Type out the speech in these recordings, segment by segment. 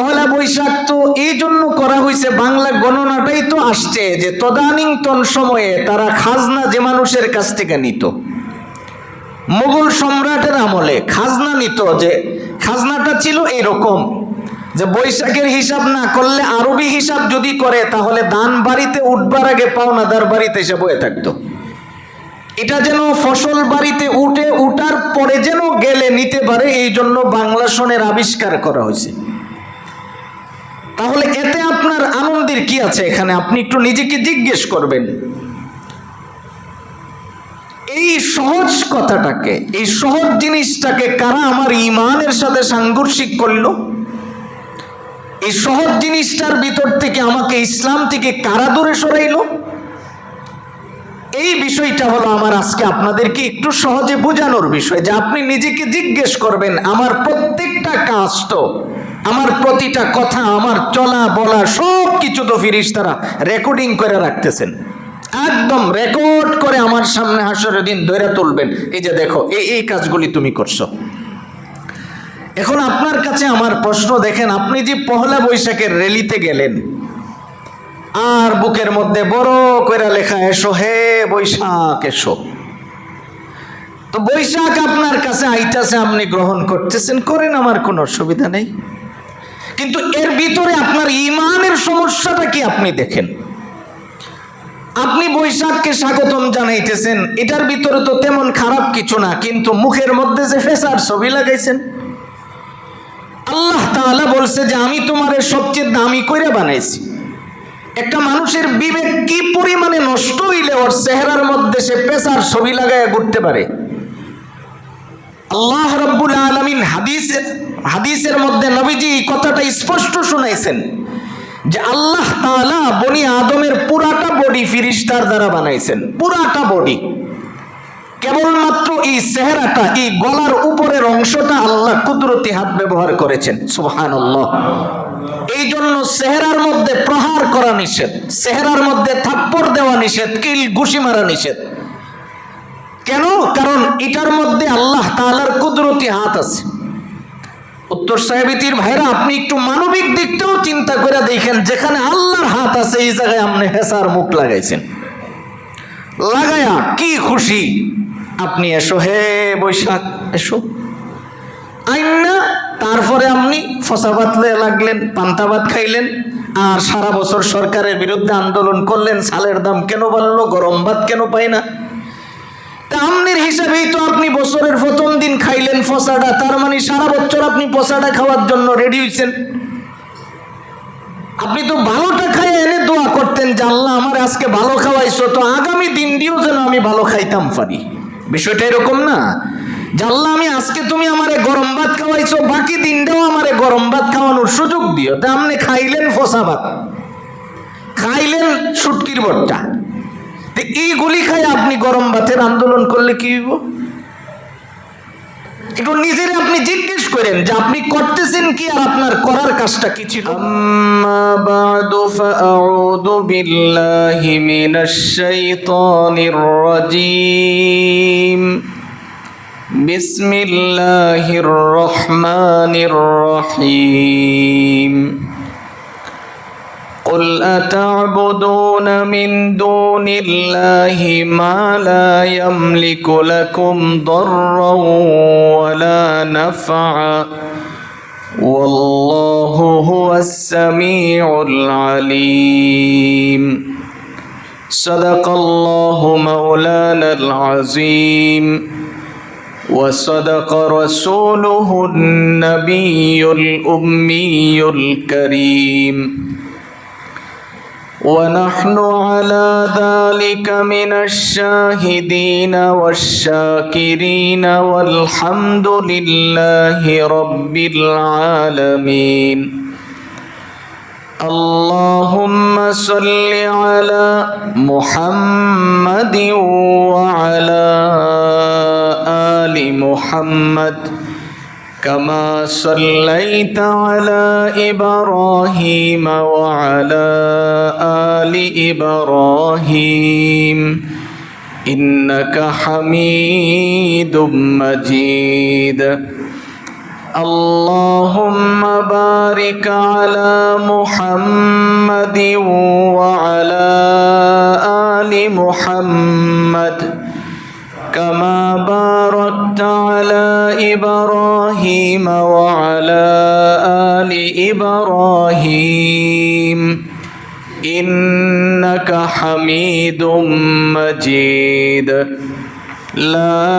পহেলা বৈশাখ তো এই জন্য করা হয়েছে, বাংলা গণনাটাই তো আসছে যে তদানীন্তন সময়ে তারা খাজনা যে মানুষের কাছ থেকে নিত, মুঘল সম্রাটের আমলে খাজনা নিত, যে খাজনাটা ছিল এরকম যে বৈশাখের হিসাব না করলে আরবি হিসাব যদি করে তাহলে দান বাড়িতে উঠবার আগে পাওনাদার বাড়িতে এসে বয়ে থাকতো। এটা যেন ফসল বাড়িতে উঠার পরে যেন গেলে নিতে পারে, এই জন্য বাংলা সনের আবিষ্কার করা হয়েছে। তাহলে এতে আপনার আনন্দের কি আছে এখানে? আপনি একটু নিজেকে জিজ্ঞেস করবেন। এই সহজ কথাটাকে, এই সহজ জিনিসটাকে কারা আমার ঈমানের সাথে সাংঘর্ষিক করলো? এই সহজ জিনিসটার ভিতর থেকে আমাকে ইসলাম থেকে কারা দূরে সরাইলো? এই বিষয়টা হলো আমার আজকে আপনাদেরকে একটু সহজে বোঝানোর বিষয়, যে আপনি নিজেকে জিজ্ঞেস করবেন আমার প্রত্যেকটা কাজ তো, আমার প্রতিটা কথা, আমার চলা বলা সব কিছু তো ফেরেশতারা রেকর্ডিং করে রাখতেছেন, একদম রেকর্ড করে আমার সামনে হাসরের দিন ধরে তুলবেন, এই যে দেখো এই কাজগুলি তুমি করছো। এখন আপনার কাছে আমার প্রশ্ন, দেখেন আপনি যে পহেলা বৈশাখের র্যালিতে গেলেন আর বুকের মধ্যে বড় করে লেখা এসো হে বৈশাখ এসো, তো বৈশাখ আপনার কাছে আইতাছে, আপনি গ্রহণ করতেছেন, করেন, আমার কোনো অসুবিধা নেই। কিন্তু এর ভিতরে আপনার ঈমানের সমস্যাটা কি আপনি দেখেন। আপনি বৈশাখকে স্বাগতম জানাইতেছেন, এটার ভিতরে তো তেমন খারাপ কিছু না, কিন্তু মুখের মধ্যে যে ফেসার ছবি লাগাইছেন। আল্লাহ তাআলা বলছে যে আমি তোমারে সবচেয়ে দামি করে বানাইছি। একটা মানুষের বিবেক কি পরিমাণে নষ্ট হইলে ওর চেহারার মধ্যে সে পেশার ছবি লাগায় ঘুরতে পারে। আল্লাহ রাব্বুল আলামিন হাদিসের মধ্যে নবীজি কথাটা স্পষ্ট শুনাইছেন যে আল্লাহ তাআলা বনি আদমের পুরাটা বডি ফেরেশতার দ্বারা বানাইছেন, পুরাটা বডি। কেবলমাত্র এই চেহারাটা, এই গলার উপরের অংশটা আল্লাহ কুদরতি হাত ব্যবহার করেছেন, সুবহানাল্লাহ। এই জন্য চেহারার মধ্যে প্রহার করা নিষেধ, চেহারার মধ্যে থাপ্পড় দেওয়া নিষেধ, কিল ঘুষি মারা নিষেধ। কেন? কারণ এটার মধ্যে আল্লাহ তাআলার কুদরতি হাত আছে। উত্তর সাহেবিতির ভাইরা, আপনি একটু মানবিক দিকটাও চিন্তা করে দেখেন, যেখানে আল্লাহর হাত আছে এই জায়গায় আপনি হেসার মুখ লাগাইছেন, লাগায়া কি খুশি আপনি এসো হে বৈশাখ এসো আইনা, তারপরে আপনি ফসাবাদ লাগলেন, পান্তাবাদ খাইলেন, আর সারা বছর সরকারের বিরুদ্ধে আন্দোলন করলেন, চালের দাম কেন বাড়লো, গরম ভাত কেন পায় না। তা আমনের হিসাবেই তো আপনি বছরের প্রথম দিন খাইলেন ফসাটা, তার মানে সারা বছর আপনি ফসাটা খাওয়ার জন্য রেডি হয়েছেন। আপনি তো ভালোটা খাই এনে দোয়া করতেন যে আল্লাহ আমার আজকে ভালো খাওয়াইছো, তো আগামী দিনটিও যেন আমি ভালো খাইতাম পারি। বিষয়টা এরকম না যে আল্লাহ আমি আজকে তুমি আমারে গরম ভাত খাওয়াইছো, বাকি দিনটাও আমারে গরম ভাত খাওয়ানোর সুযোগ দিও। তা আপনি খাইলেন ফসা ভাত, খাইলেন শুটকির ভর্তা, এইগুলি খাই আপনি গরম ভাতের আন্দোলন করলে কি হইব? একটু নিজের আপনি জিজ্ঞেস করেন যে আপনি করতেছেন কি আর আপনার করার কাজটা কি ছিল। আম্মা বা'দু ফাআউযু বিল্লাহি মিনাশ শাইতানির রাজীম। বিসমিল্লাহির রহমানির রহিম। قل أتعبدون من دون الله ما لا يملك لكم ضرا ولا نفعا والله هو السميع العليم صدق الله مولانا العظيم وصدق رسوله النبي الأمي الكريم ونحن على ذلك من الشاهدين والشاكرين والحمد لله رب العالمين اللهم صل على محمد وعلى آل محمد كما صليت على إبراهيم وعلى آل إبراهيم إنك حميد مجيد اللهم بارك على محمد وعلى آل محمد كما باركت على إبراهيم وعلى آل إبراهيم إنك حميد مجيد لا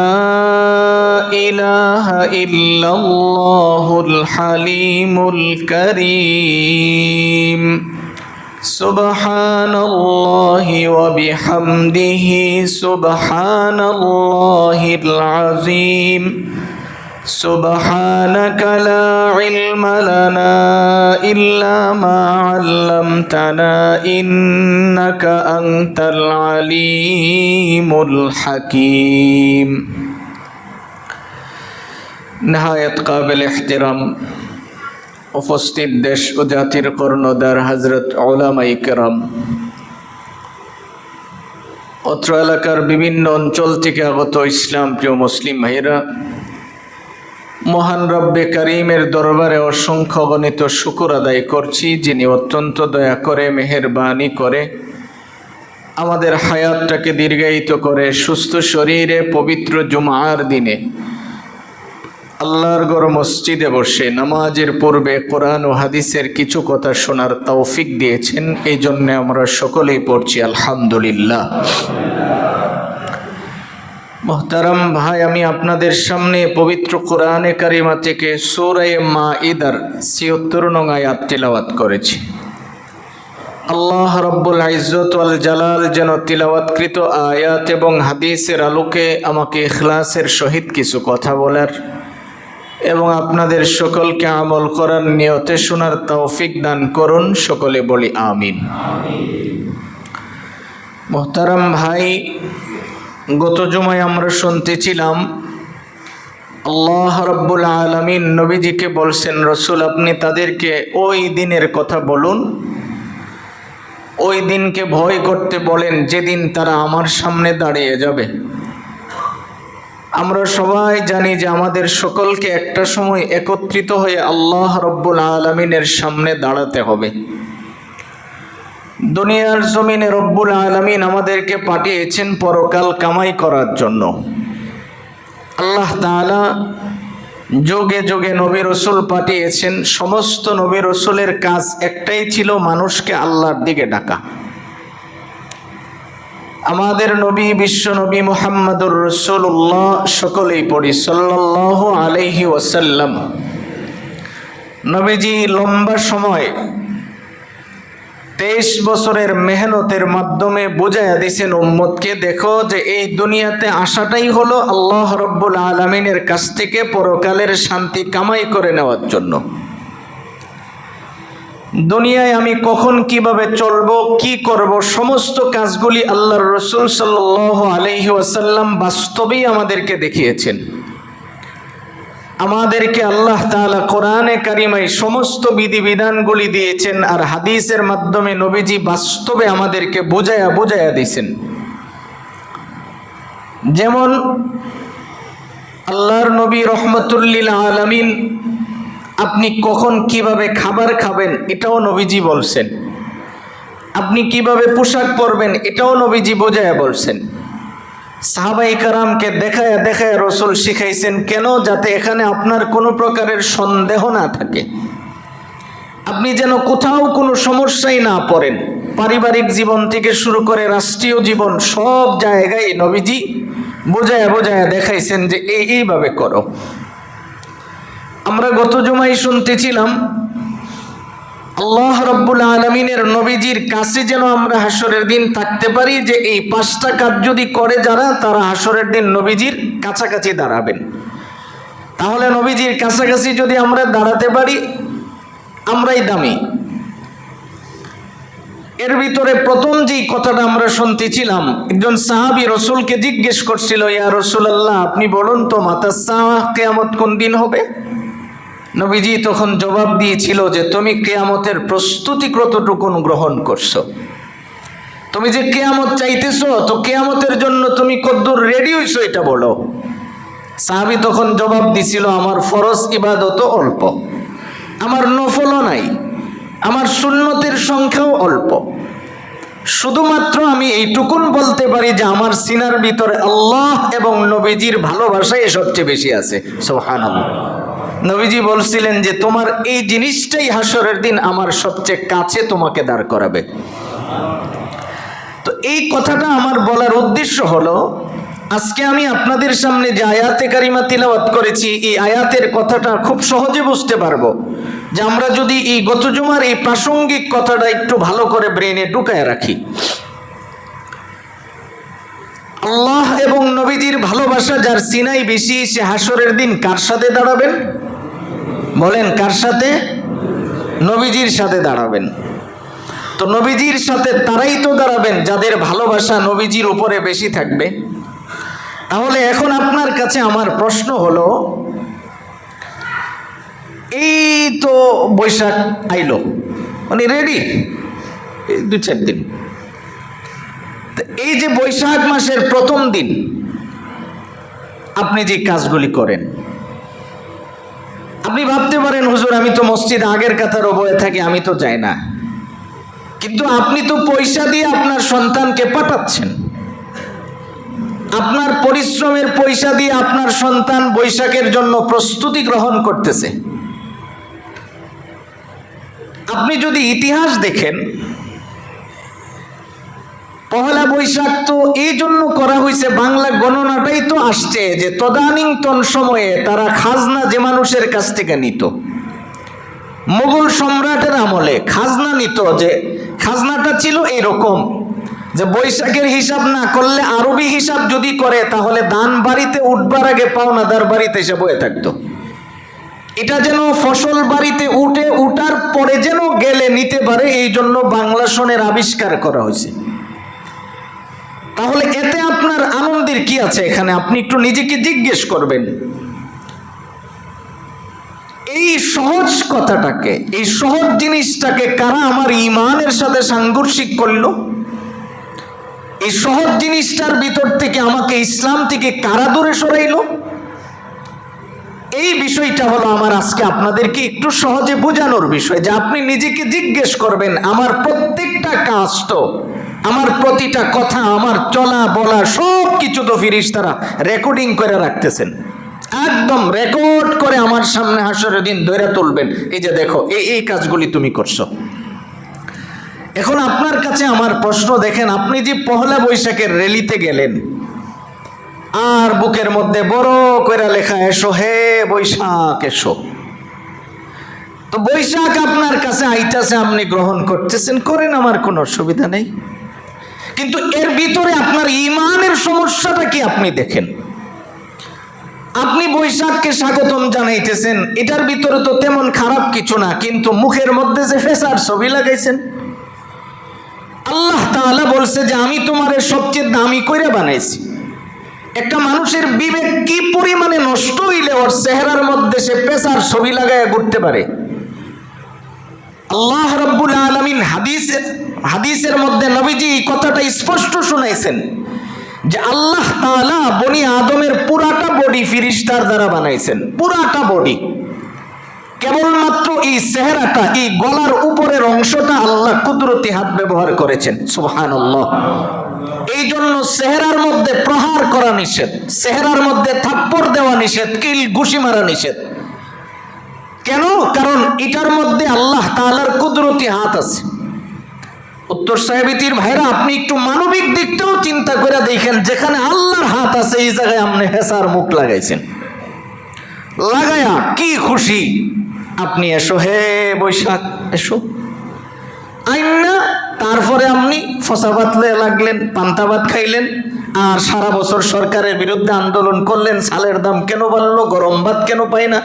إله إلا الله الحليم الكريم سبحان الله وبحمده سبحان الله العظيم سبحانك لا علم لنا إلا ما علمتنا إنك أنت العليم الحكيم نهاية قابل احترام উপস্থিত দেশ ও জাতির কর্ণধার হযরত উলামায়ে কেরাম, অত্র এলাকার বিভিন্ন অঞ্চল থেকে আগত ইসলাম প্রিয় মুসলিম ভাইয়েরা, মহান রব্বে কারীমের দরবারে অসংখ্য গণিত শুকর আদায় করছি, যিনি অত্যন্ত দয়া করে মেহেরবানি করে আমাদের হায়াতটাকে দীর্ঘায়িত করে সুস্থ শরীরে পবিত্র জুমার দিনে আল্লাহর ঘর মসজিদে বসে নামাজের পূর্বে কোরআন ও হাদিসের কিছু কথা শোনার তৌফিক দিয়েছেন। এই জন্য আমরা সকলেই পড়ছি আলহামদুলিল্লাহ। মুহতারাম ভাই, আমি আপনাদের সামনে পবিত্র কোরআনে কারিমা থেকে সূরা মাঈদার ৭৬ নং আয়াত তিলাওয়াত করেছি। আল্লাহ রাব্বুল ইজ্জত ওয়াল জালাল যেন তিলাওয়াতকৃত আয়াত এবং হাদিসের আলোকে আমাকে ইখলাসের সহিত কিছু কথা বলার এবং আপনাদের সকলকে আমল করার নিয়তে শোনার তৌফিক দান করুন। সকলে বলি আমিন। মুহতারাম ভাই, গত জুমায় আমরা শুনতেছিলাম আল্লাহ রাব্বুল আলামিন নবীজিকে বলছেন, রসুল আপনি তাদেরকে ওই দিনের কথা বলুন, ওই দিনকে ভয় করতে বলেন যেদিন তারা আমার সামনে দাঁড়িয়ে যাবে। আমরা সবাই জানি যে আমাদের সকলকে একটা সময় একত্রিত হয়ে আল্লাহ রাব্বুল আলামিনের সামনে দাঁড়াতে হবে। দুনিয়ার জমিনে রব্বুল আলামিন আমাদেরকে পাঠিয়েছেন পরকাল কামাই করার জন্য। আল্লাহ তাআলা যুগে যুগে নবী রাসূল পাঠিয়েছেন। সমস্ত নবী রাসূলের কাজ একটাই ছিল, মানুষকে আল্লাহর দিকে ডাকা। আমাদের নবী বিশ্ব নবী মুহাম্মদুর রাসূলুল্লাহ, সকলেই পড়ি সাল্লাল্লাহু আলাইহি ওয়াসাল্লাম। নবীজি লম্বা সময় 23 বছরের মেহনতের মাধ্যমে বুঝাইয়া দিয়েছেন উম্মতকে, দেখো যে এই দুনিয়াতে আসাটাই হলো আল্লাহ রাব্বুল আলামিনের কাছ থেকে পরকালের শান্তি কামাই করে নেওয়ার জন্য। দুনিয়ায় আমি কখন কিভাবে চলবো, কি করব, সমস্ত কাজগুলি আল্লাহর রাসূল সাল্লাল্লাহু আলাইহি ওয়াসাল্লাম বাস্তবেই আমাদেরকে দেখিয়েছেন। আমাদেরকে আল্লাহ তাআলা কোরআনে কারিমায় সমস্ত বিধিবিধানগুলি দিয়েছেন, আর হাদিসের মাধ্যমে নবীজি বাস্তবে আমাদেরকে বুঝাইয়া দিয়েছেন। যেমন আল্লাহর নবী রহমাতুল লিল আলামিন আপনি কখন কিভাবে খাবার খাবেন এটাও নবীজি বলছেন। আপনি কিভাবে পোশাক পরবেন এটাও নবীজি বোঝায়া বলছেন। সাহাবায়ে কেরামকে দেখায়া রাসূল শিখাইছেন, কেন? যাতে এখানে আপনার কোনো প্রকারের সন্দেহ না থাকে, আপনি যেন কোথাও কোনো সমস্যাই না পড়েন। পারিবারিক জীবন থেকে শুরু করে রাষ্ট্রীয় জীবন সব জায়গায় নবীজি বোঝায়া দেখাইছেন যে এইভাবে করো। আমরা গত জুমায় শুনতেছিলাম আল্লাহ রাব্বুল আলামিনের নবীজির কাছে যেন আমরা হাসরের দিন থাকতে পারি, যে এই 5টা কাজ যদি করে যারা, তারা হাসরের দিন নবীজির কাছাকাছি দাঁড়াবেন। তাহলে নবীজির কাছাকাছি যদি আমরা দাঁড়াতে পারি, আমরাই দামি। এর ভিতরে প্রথম যেই কথাটা আমরা শুনতেছিলাম, একজন সাহাবী রাসূলকে জিজ্ঞেস করছিল, ইয়া রাসূলুল্লাহ আপনি বলুন তো মাতাস সাআহ, কিয়ামত কোন দিন হবে? নবীজি তখন জবাব দিয়েছিল যে তুমি কিয়ামতের প্রস্তুতি কতটুকু গ্রহণ করছো, তুমি যে কিয়ামত চাইতেছো, তো কিয়ামতের জন্য তুমি কতদূর রেডি হইছো এটা বলো। সাহাবী তখন জবাব দিছিল, আমার ফরজ ইবাদত অল্প, আমার নফলও নাই, আমার সুন্নতের সংখ্যাও অল্প, শুধুমাত্র আমি এইটুকুন বলতে পারি যে আমার সিনার ভিতরে আল্লাহ এবং নবীজির ভালোবাসাই সবচেয়ে বেশি আছে। সুবহানাল্লাহ। নবীজি বলছিলেন যে তোমার এই জিনিসটাই হাসরের দিন আমার সবচেয়ে কাছে তোমাকে দাঁড় করাবে। তো এই কথাটা আমার বলার উদ্দেশ্য হলো, আজকে আমি আপনাদের সামনে যে আয়াতে কারিমা তিলাওয়াত করেছি, এই আয়াতের কথাটা খুব সহজে বুঝতে পারবো যে আমরা যদি এই গত জুমার এই প্রাসঙ্গিক কথাটা একটু ভালো করে ব্রেনে ঢুকায় রাখি। আল্লাহ এবং নবীজির ভালোবাসা যার সিনাই বেশি, সে হাসরের দিন কার সাথে দাঁড়াবেন? বলেন, কার সাথে? নবীজির সাথে দাঁড়াবেন। তো নবীজির সাথে তারাই তো দাঁড়াবেন যাদের ভালোবাসা নবীজির উপরে বেশি থাকবে। তাহলে এখন আপনার কাছে আমার প্রশ্ন হলো, এই তো বৈশাখ আইলো, মানে রেডি 2-4 দিন, এই যে বৈশাখ মাসের প্রথম দিন আপনি যে কাজগুলি করেন, আপনি ভাবতে পারেন হুজুর আমি তো মসজিদ আগের কাতার বয়ে থাকি, আমি তো যাই না। কিন্তু আপনি তো পয়সা দিয়ে আপনার সন্তানকে পাঠাচ্ছেন, আপনার পরিশ্রমের পয়সা দিয়ে আপনার সন্তান বৈশাখের জন্য প্রস্তুতি গ্রহণ করতেছে। আপনি যদি ইতিহাস দেখেন, পহেলা বৈশাখ তো এই জন্য করা হয়েছে, বাংলা গণনাটাই তো আসছে যে তদানীন্তন সময়ে তারা খাজনা যে মানুষের কাছ থেকে নিত, মুঘল সম্রাটের আমলে খাজনা নিত, যে খাজনাটা ছিল এরকম যে বৈশাখের হিসাব না করলে আরবি হিসাব যদি করে তাহলে দান বাড়িতে উঠবার আগে পাওনাদার বাড়িতে এসে বয়ে থাকতো। এটা যেন ফসল বাড়িতে উঠার পরে যেন গেলে নিতে পারে, এই জন্য বাংলা সনের আবিষ্কার করা হয়েছে। তাহলে এতে আপনার আনন্দের কি আছে এখানে? আপনি একটু নিজেকে জিজ্ঞেস করবেন, এই সহজ কথাটাকে, এই সহজ জিনিসটাকে কারা আমার ঈমানের সাথে সাংঘর্ষিক করলো? এই সহজ জিনিসটার ভিতর থেকে আমাকে ইসলাম থেকে কারা দূরে সরাইলো? এই বিষয়টা হলো আমার আজকে আপনাদেরকে একটু সহজে বোঝানোর বিষয়, যে আপনি নিজেকে জিজ্ঞেস করবেন, আমার প্রত্যেকটা কাজ তো, আমার প্রতিটা কথা, আমার চলা বলা সব কিছু তো ফেরেশতারা রেকর্ডিং করে রাখতেছেন, একদম রেকর্ড করে আমার সামনে হাসরের দিন ধরে তুলবেন, এই যে দেখো এই কাজগুলি তুমি করছো। এখন আপনার কাছে আমার প্রশ্ন, দেখেন আপনি যে পহেলা বৈশাখের র্যালিতে গেলেন আর বুকের মধ্যে বড় করে লেখা এসো হে বৈশাখ এসো, তো বৈশাখ আপনার কাছে আইতাছে, আপনি গ্রহণ করতেছেন, করেন, আমার কোনো অসুবিধা নেই। কিন্তু এর ভিতরে আপনার ঈমানের সমস্যাটা কি আপনি দেখেন। আপনি বৈশাখকে স্বাগতম জানাইতেছেন, এটার ভিতরে তো তেমন খারাপ কিছু না, কিন্তু মুখের মধ্যে যে ফেসার ছবি লাগাইছেন। আল্লাহ তাআলা বলছে যে আমি তোমারে সবচেয়ে দামি কইরা বানাইছি। একটা মানুষের বিবেক কি পরিমাণে নষ্ট হইলে ওর চেহারার মধ্যে সে পেশার ছবি লাগায় ঘুরতে পারে। আল্লাহ রাব্বুল আলামিন হাদিসের মধ্যে নবীজি এই কথাটা স্পষ্ট শুনাইছেন যে আল্লাহ তাআলা বনি আদমের পুরাটা বডি ফেরেশতার দ্বারা বানাইছেন, পুরাটা বডি। কেবলমাত্র এই চেহারাটা, এই গলার উপরের অংশটা আল্লাহ কুদরতি হাত ব্যবহার করেছেন। সুবহানাল্লাহ। এই জন্য চেহারার মধ্যে প্রহার করা নিষেধ, চেহারার মধ্যে থাপ্পড় দেওয়া নিষেধ, কিল ঘুষি মারা নিষেধ। কেন? কারণ এটার মধ্যে আল্লাহ তাআলার কুদরতি হাত আছে। উত্তর সাহেবিতির ভাইরা, আপনি একটু মানবিক দিকটাও চিন্তা করে দেখেন, যেখানে আল্লাহর হাত আছে এই জায়গায় আপনি হেসার মুখ লাগাইছেন, লাগায়া কি খুশি আপনি এসো হে বৈশাখ এসো আইনা, তারপরে আপনি ফসাবাদ লাগলেন, পান্তাবাদ খাইলেন, আর সারা বছর সরকারের বিরুদ্ধে আন্দোলন করলেন, চালের দাম কেন বাড়লো, গরম ভাত কেন পায় না।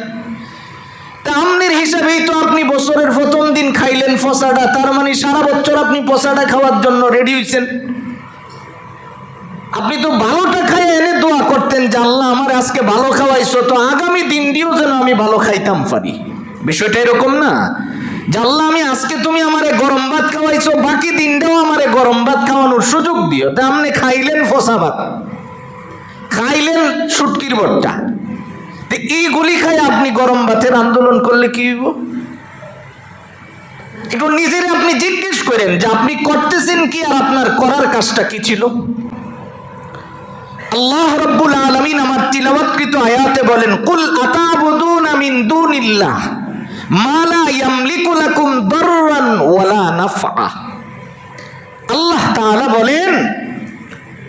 তা আমনের হিসাবেই তো আপনি বছরের প্রথম দিন খাইলেন ফসাটা, তার মানে সারা বছর আপনি ফসাটা খাওয়ার জন্য রেডি হয়েছেন। আপনি তো ভালোটা খাইয়ে এনে দোয়া করতেন যে আল্লাহ আমার আজকে ভালো খাওয়াইছো, তো আগামী দিনটিও যেন আমি ভালো খাইতাম পারি। বিষয়টা এরকম না যে আল্লাহ আমি আজকে তুমি আমারে গরম ভাত খাওয়াইছো, বাকি দিনটাও আমারে গরম ভাত খাওয়ানোর সুযোগ দিও। তা আপনি খাইলেন ফসা ভাত, খাইলেন শুটকির ভর্তা, এই গুলি খায় আপনি গরম ভাতের আন্দোলন করলে কি হইব? একটু নিজের আপনি জিজ্ঞেস করেন যে আপনি করতেছেন কি আর আপনার করার কাজটা কি ছিল। আল্লাহ রাব্বুল আলামিন আমার তিলাওয়াতকৃত আয়াতে বলেন, কুল আতাবুদুনা মিন দুনিল্লাহ মা লা ইয়ামলিকু লাকুম দাররান ওয়ালা নাফআ। আল্লাহ তাআলা বলেন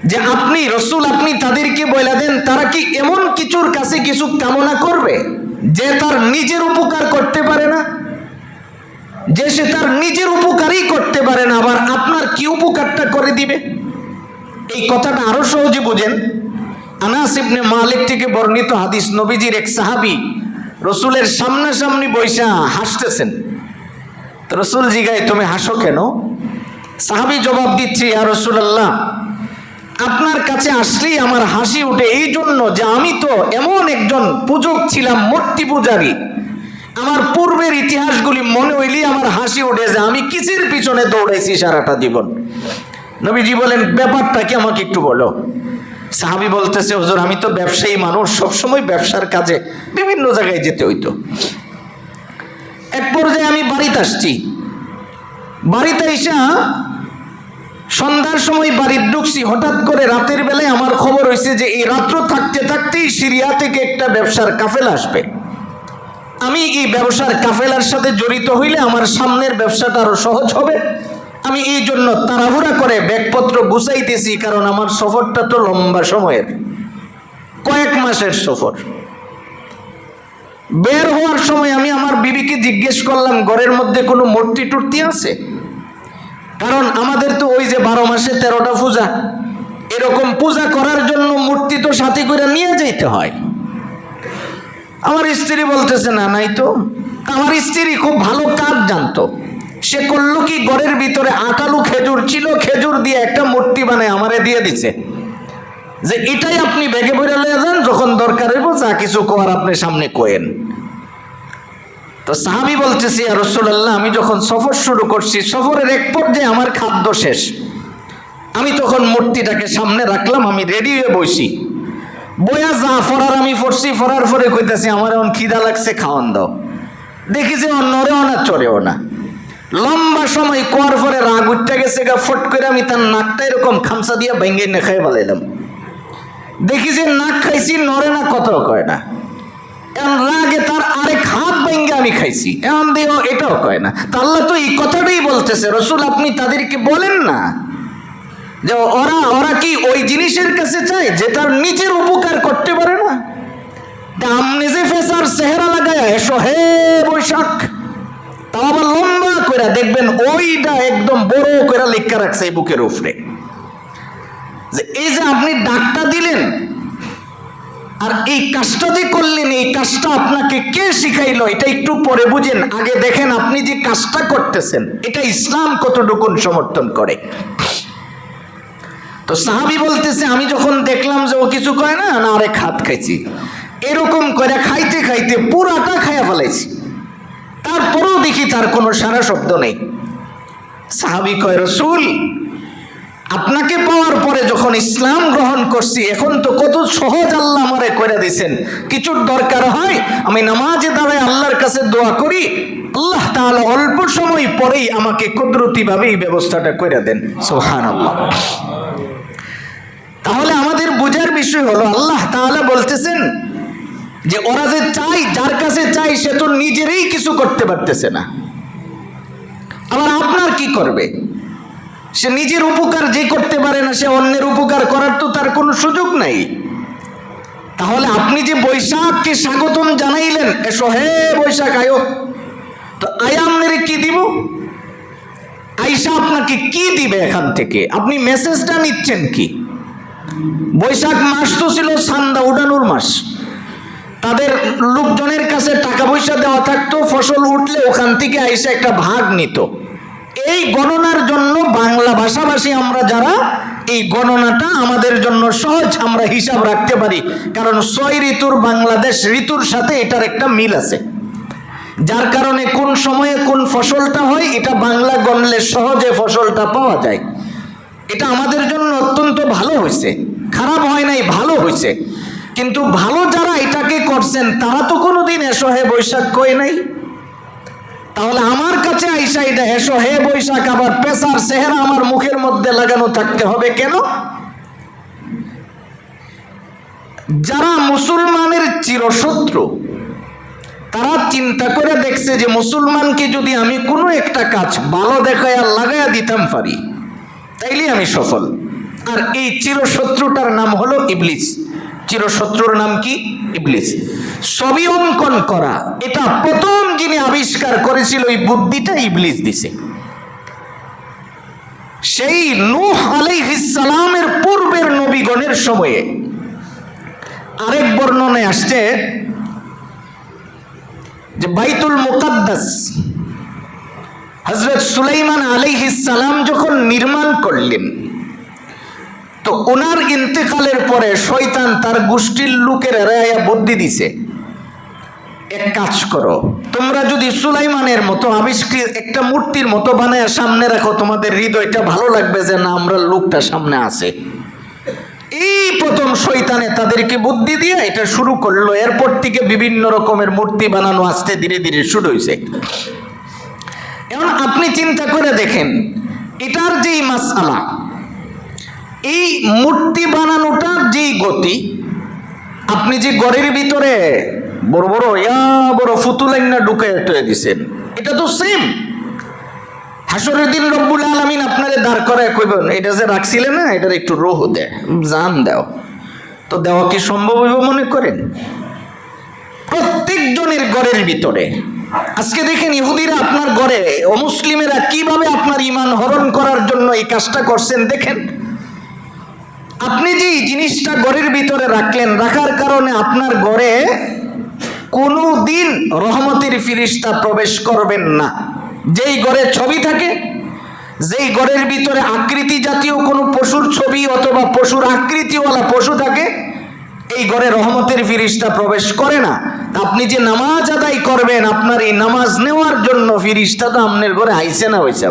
যে আপনি রাসূল, আপনি তাদেরকে বলে দেন, তারা কি এমন কিছুর কাছে কিছু কামনা করবে যে তার নিজের উপকার করতে পারে না, যে সে তার নিজের উপকারই করতে পারে না, আবার আপনার কি উপকারটা করে দিবে? এই কথাটা আরো সহজে বুঝেন। আনাস ইবনে মালিক থেকে বর্ণিত হাদিস, নবীজির এক সাহাবী রসুলের সামনাসামনি বৈশা হাসতেছেন। তো রসুল জিগায়, তুমি হাসো কেন? সাহাবী জবাব দিচ্ছে, ইয়া রাসূলুল্লাহ, আপনার কাছে আসলেই আমার হাসি উঠে এই জন্য যে আমি তো এমন একজন পূজক ছিলাম, মূর্তি পূজারী। আমার পূর্বের ইতিহাসগুলি মনে হইলেই আমার হাসি উঠে যে আমি কিসের পিছনে দৌড়াইছি সারাটা জীবন। নবীজি বলেন, ব্যাপারটা কি আমাকে একটু বলো। সাহাবী বলতেছে, হুজুর আমি তো ব্যবসায়ী মানুষ, সবসময় ব্যবসার কাজে বিভিন্ন জায়গায় যেতে হইতো। এক পর্যায়ে আমি বাড়িতে আসছি, বাড়িতে এসে সন্ধ্যার সময় বাড়ির ঢুকছি, হঠাৎ করে রাতের বেলায় আমার খবর হয়েছে যে এই রাত্র থাকতে থাকতেই সিরিয়া থেকে একটা ব্যবসার কাফেলা আসবে। আমি এই ব্যবসার কাফেলার সাথে জড়িত হইলে আমার সামনের ব্যবসাটা আরো সহজ হবে। আমি এই জন্য তাড়াহুড়া করে ব্যাগপত্র গুছাইতেছি, কারণ আমার সফরটা তো লম্বা সময়ের, কয়েক মাসের সফর। বের হওয়ার সময় আমি আমার বিবিকে জিজ্ঞেস করলাম, ঘরের মধ্যে কোনো মূর্তি টুর্তি আছে? কারণ আমাদের তো ওই যে 12 মাসে 13টা পূজা, এরকম পূজা করার জন্য মূর্তি তো সাথে করে নিয়ে যেতে হয়। আমার স্ত্রী বলতেছে, না নাই তো। আমার স্ত্রী খুব ভালো কাজ জানতো। সে করলো কি, ঘরের ভিতরে আটালু খেজুর ছিল, খেজুর দিয়ে একটা মূর্তি বানায় আমারে দিয়ে দিছে, যে এটাই আপনি ব্যাগে বইরা লয়ে যান, যখন দরকার হইব যা কিছু কোয়ার আপনি সামনে কোয়েন। তো সাহাবী বলতেছি, ইয়া রাসূলুল্লাহ, আমি যখন সফর শুরু করছি, সফরের এক পর্যায়ে আমার খাদ্য শেষ। আমি তখন মূর্তিটাকে সামনে রাখলাম, আমি রেডি হয়ে বসি। বয়া যা ফরার আমি পড়ছি, ফরার পরে কইতাছি, আমার এখন খিদা লাগছে, খাওয়ান দাও। দেখি যে নড়েও না চড়েও না। লম্বা সময় কোয়ার পরে রাগ উঠতে গেছে গা, ফট করে আমি তার নাকটা এরকম খামসা দিয়া ভেঙ্গে না খাই বলাইলাম। দেখি যে নাক খাইছি, নড়ে না, কথাও কয় না। এখন রাগে তার আরেক হাত ভেঙ্গে আমি খাইছি, এমন দিও এটাও কয় না। তা আল্লাহ তো এই কথাটাই বলতেছে, রাসূল আপনি তাদেরকে বলেন না যে ওরা কি ওই জিনিসের কাছে চায় যে তার নিজের উপকার করতে পারে না? দাম নিজে ফেসার চেহারা লাগায় এসো হে বৈশাখ, তাও আবার লম্বা করে দেখবেন ওইটা একদম বড় করে লেখা রাখছে এই বুকের উপরে, যে এই যে আপনি ডাকটা দিলেন আর এই কাজটা যে করলেন, এই কাজটা আপনাকে কে শিখাইলো এটা একটু পরে বুঝেন। আগে দেখেন আপনি যে কাজটা করতেছেন এটা ইসলাম কতটুকুন সমর্থন করে। তো সাহাবী বলতেছে, আমি যখন দেখলাম যে ও কিছু কয় না, না আরেক হাত খাইছি, এরকম করে খাইতে খাইতে পুরাটা খাইয়া ফেলাইছি। তারপরেও দেখি তার কোনো সারা শব্দ নেই। সাহাবী কয়, রাসূল আপনাকে পাওয়ার পরে যখন ইসলাম গ্রহণ করছি, এখন তো কত সহজ আল্লাহ আমারে করে দিয়েছেন। কিছুর দরকার হয় আমি নামাজে দাঁড়ায় আল্লাহর কাছে দোয়া করি, আল্লাহ তাআলা অল্প সময় পরেই আমাকে কুদরতিভাবে এই ব্যবস্থাটা করে দেন। সুবহানাল্লাহ। তাহলে আমাদের বোঝার বিষয় হলো, আল্লাহ তাআলা বলতেছেন যে ওরা যে চাই, যার কাছে চাই সে তো নিজেরই কিছু করতে পারতেছে না, আবার আপনার কি করবে? সে নিজের উপকার যে করতে পারে না, সে অন্যের উপকার করার তো তার কোনো সুযোগ নাই। তাহলে আপনি যে বৈশাখকে স্বাগতম জানাইলেন, এসো হে বৈশাখ আয়ো, তো আয়ামনেরে কি দিব? আইসা আপনাকে কি দিবে এখান থেকে? আপনি মেসেজটা নিচ্ছেন কি? বৈশাখ মাস তো ছিল চান্দা উঠানোর মাস, তাদের লোকজনের কাছে টাকা পয়সা দেওয়া থাকতো, ফসল উঠলে ওখান থেকে আইসা একটা ভাগ নিত। এই গণনার জন্য বাংলা ভাষাভাষী আমরা যারা, এই গণনাটা আমাদের জন্য সহজ, আমরা হিসাব রাখতে পারি, কারণ 6 ঋতুর বাংলাদেশ ঋতুর সাথে এটার একটা মিল আছে, যার কারণে কোন সময়ে কোন ফসলটা হয় এটা বাংলা গণলে সহজে ফসলটা পাওয়া যায়। এটা আমাদের জন্য অত্যন্ত ভালো হয়েছে, খারাপ হয় নাই, ভালো হয়েছে। কিন্তু ভালো যারা এটাকে করছেন তারা তো কোনোদিন এসো হে বৈশাখ কই নাই। তাহলে আমার কাছে আইসা এটা এসো হে বৈশাখ আবার পেশার চেহারা আমার মুখের মধ্যে লাগানো থাকতে হবে কেন? যারা মুসলমানের চিরশত্রু তারা চিন্তা করে দেখছে যে মুসলমানকে যদি আমি কোনো একটা কাজ ভালো দেখায় আর লাগাইয়া দিতাম পারি তাইলে আমি সফল। আর এই চিরশত্রুটার নাম হলো ইবলিস। চিরশত্রুর নাম কি? ইবলিস। ছবি অঙ্কন করা এটা প্রথম যিনি আবিষ্কার করেছিল এই বুদ্ধিটা ইবলিস দিছে। সেই নূহ আলাইহিস সালামের পূর্বের নবীগণের সময়ে আরেক বর্ণনায় আসছে যে বাইতুল মুকাদ্দাস হযরত সুলাইমান আলাইহিস সালাম যখন নির্মাণ করলেন তো ওনার ইন্তেকালের পরে শয়তান তার গোষ্ঠীর লোকের রায়া বুদ্ধি দিছে, এক কাজ করো, তোমরা যদি সুলাইমানের মতো আবিষ্কৃত একটা মূর্তির মতো বানায় সামনে রাখো তোমাদের হৃদয়টা ভালো লাগবে যে না আমরা লোকটা সামনে আছে। এই প্রথম শয়তানে তাদেরকে বুদ্ধি দিয়ে এটা শুরু করলো। এরপর থেকে বিভিন্ন রকমের মূর্তি বানানো আস্তে ধীরে ধীরে শুরু হয়েছে। এখন আপনি চিন্তা করে দেখেন এটার যেই মাসআলা, এই মূর্তি বানানোটার যেই গতি, আপনি যে ঘরের ভিতরে বড় বড় বড় ফুতুলাইনা ঢুকে দিছেন এটা তো সেম। হাসরের দিন রব্বুল আলামিন আপনারে দাঁড় করায় কইবেন এটা যে রাখছিলেন না এটার একটু রূহ দে, জান দাও। তো দেওয়া কি সম্ভব হইব মনে করেন? প্রত্যেকজনের ঘরের ভিতরে আজকে দেখেন ইহুদিরা আপনার ঘরে, অমুসলিমেরা কিভাবে আপনার ঈমান হরণ করার জন্য এই কাজটা করছেন দেখেন। আপনি যে জিনিসটা ঘরের ভিতরে রাখলেন, রাখার কারণে আপনার ঘরে কোনো দিন রহমতের ফিরিস্তা প্রবেশ করবেন না। যেই ঘরে ছবি থাকে, যেই ঘরের ভিতরে আকৃতি জাতীয় কোনো পশুর ছবি অথবা পশুর আকৃতিওয়ালা পশু থাকে, এই ঘরে রহমতের ফিরিস্তা প্রবেশ করে না। আপনি যে নামাজ আদায় করবেন, আপনার এই নামাজ নেওয়ার জন্য ফিরিস্তা তো আপনার ঘরে আইসে না হয়েছে।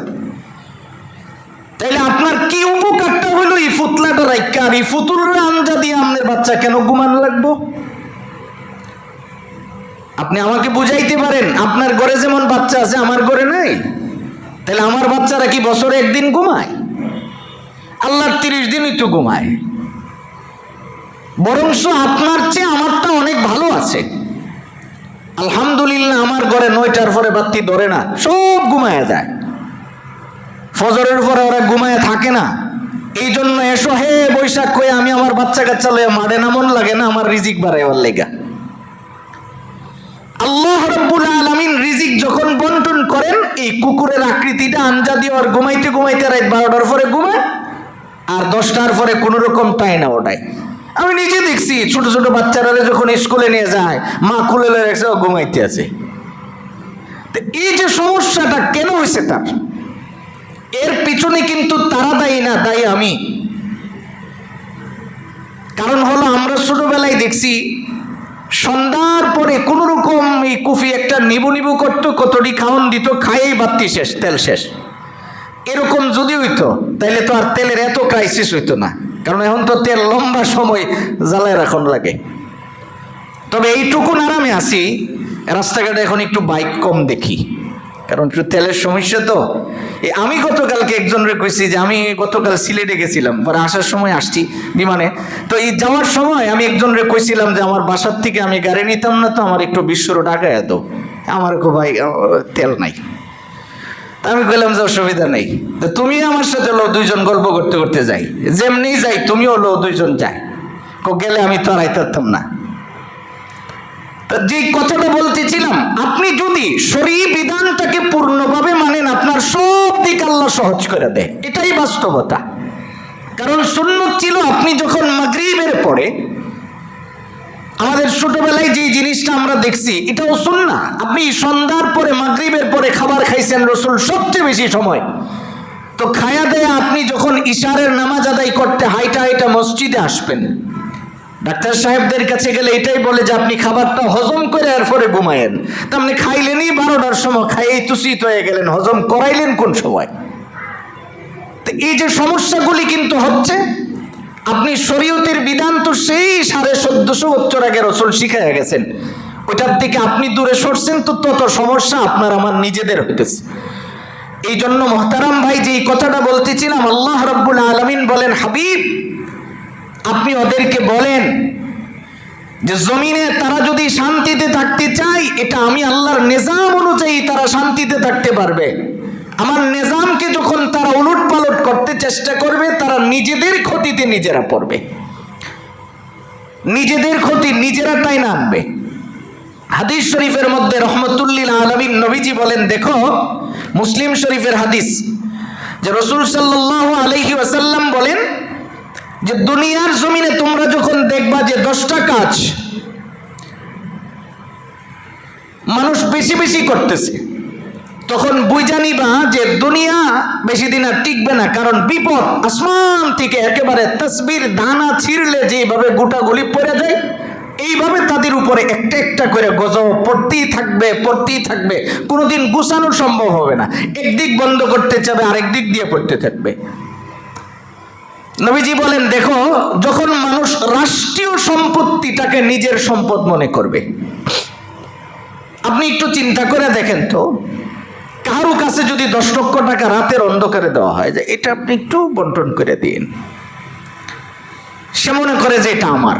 তাইলে আপনার কি উপকারটা হইলো এই ফুতলাটা রাইকা, আর এই ফুতুলরা আঞ্জা দিয়ে আপনার বাচ্চা কেন ঘুমান লাগবো? আপনি আমাকে বুঝাইতে পারেন আপনার ঘরে যেমন বাচ্চা আছে আমার ঘরে নাই? তাহলে আমার বাচ্চারা কি বছরে একদিন ঘুমায়? আল্লাহর 30 দিনই তো ঘুমায়। বরংস আপনার চেয়ে আমারটা অনেক ভালো আছে আলহামদুলিল্লাহ। আমার ঘরে 9টার পরে বাতি ধরে না, সব ঘুমায় যায়। ফজরের পরে ওরা ঘুমায় থাকে না। এই জন্য এসো হে বৈশাখ কয়ে আমি আমার বাচ্চা কাচ্চা লয়ে মারে না, মন লাগে না আমার রিজিক বাড়াইবার লেগা। আল্লাহ রাব্বুল আলামিন রিজিক যখন বন্টন করেন, এই কুকুরের আকৃতিটা আঞ্জা দিয়ে আর ঘুমাইতে ঘুমাইতে রাত 12টার পরে ঘুমায়, আর 10টার পরে কোনো রকম টাই না ওটাই। আমি নিজে দেখছি ছোট ছোট বাচ্চারা যখন স্কুলে নিয়ে যায় মা খুলে রেখেছে ঘুমাইতে আছে। এই যে সমস্যাটা কেন হয়েছে তার, এর পিছনে কিন্তু তারা দায়ী না, দায়ী আমি। কারণ হলো আমরা ছোটবেলায় দেখছি সন্ধ্যার পরে কোন রকম এই কুফি একটা নিবু নিবু করতো, কতটি খাওন দিত, খাইয়েই বাতি শেষ, তেল শেষ। এরকম যদি হইতো তাইলে তো আর তেলের এত ক্রাইসিস হইতো না, কারণ এখন তো তেল লম্বা সময় জ্বালায় রাখন লাগে। তবে এইটুকুন আরামে আছি, রাস্তাঘাটে এখন একটু বাইক কম দেখি, কারণ একটু তেলের সমস্যা তো। আমি গতকালকে একজনরে কইছি যে আমি গতকাল সিলেটে গেছিলাম, পরে আসার সময় আসছি বিমানে। তো এই যাওয়ার সময় আমি একজনরে কইছিলাম যে আমার বাসার থেকে আমি গাড়ি নিতাম না, তো আমার একটু বিশ্ব রোড আগায় দাও। আমার ভাই তেল নাই। আমি বললাম যে অসুবিধা নেই, তো তুমি আমার সাথে লো, দুইজন গল্প করতে করতে যাই, যেমনি যাই তুমিও লো, দুইজন যাই। গেলে আমি তো আর আইতাম না। যে কথাটা বলতেছিলাম, আপনি যদি শরীয়ী বিধানটাকে পূর্ণভাবে মানেন আপনার সব দিক আল্লাহ সহজ করে দেয়, এটাই বাস্তবতা। কারণ সুন্নত ছিল আপনি যখন মাগরিবের পরে, আমাদের ছোটবেলায় যে জিনিসটা আমরা দেখছি এটাও সুন্নাহ, আপনি সন্ধ্যার পরে মাগরিবের পরে খাবার খাইছেন রাসূল সবচেয়ে বেশি সময়, তো খায়া দেয়া আপনি যখন ইশারের নামাজ আদায় করতে হাইটা হাইটা মসজিদে আসবেন, ডাক্তার সাহেবদের কাছে গেলে এটাই বলে যে আপনি খাবারটা হজম করে এরপরে ঘুমায়েন। তা আপনি খাইলেনই 12টার সময়, খাইয়েই তুষিত হয়ে গেলেন, হজম করাইলেন কোন সময়? তো এই যে সমস্যাগুলি কিন্তু হচ্ছে, আপনি শরীয়তের বিধান তো সেই 1450 বছর আগে রাসূল শিখাইয়া গেছেন, ওইটার থেকে আপনি দূরে সরছেন, তো তত সমস্যা আপনার আমার নিজেদের হইতেছে। এই জন্য মোহতারাম ভাই, যে এই কথাটা বলতেছিলাম, আল্লাহ রাব্বুল আলামিন বলেন, হাবিব আপনি ওদেরকে বলেন যে জমিনে তারা যদি শান্তিতে থাকতে চায়, এটা আমি আল্লাহর নিজাম অনুযায়ী তারা শান্তিতে থাকতে পারবে। আমার নিজামকে যখন তারা উলট পালট করতে চেষ্টা করবে, তারা নিজেদের ক্ষতিতে নিজেরা পড়বে, নিজেদের ক্ষতি নিজেরা তাই না আনবে। হাদিস শরীফের মধ্যে রহমতুল্লিল আলামিন নবীজি বলেন, দেখো মুসলিম শরীফের হাদিস, যে রাসূল সাল্লাল্লাহু আলাইহি ওয়াসাল্লাম বলেন যে দুনিয়ার জমিনে তোমরা যখন দেখবা যে 10টা কাজ মানুষ বেশি বেশি করতেছে, তখন বুঝা নিবা যে দুনিয়া বেশি দিন আর টিকবে না, কারণ বিপদ আসমান থেকে একেবারে তসবির দানা ছিঁড়লে যেভাবে গোটাগুলি পড়ে যায়, এইভাবে তাদের উপরে একটা একটা করে গজব পড়তেই থাকবে, পড়তেই থাকবে, কোনোদিন গুছানো সম্ভব হবে না। একদিক বন্ধ করতে চাবে, আরেক দিক দিয়ে পড়তে থাকবে। নবীজি বলেন, দেখো যখন মানুষ রাষ্ট্রীয় সম্পত্তিটাকে নিজের সম্পদ মনে করবে, আপনি একটু চিন্তা করে দেখেন তো, কারো কাছে যদি 10 লক্ষ টাকা রাতের অন্ধকারে দেওয়া হয়, যে এটা আপনি একটু বন্টন করে দিন, সে মনে করে যে এটা আমার,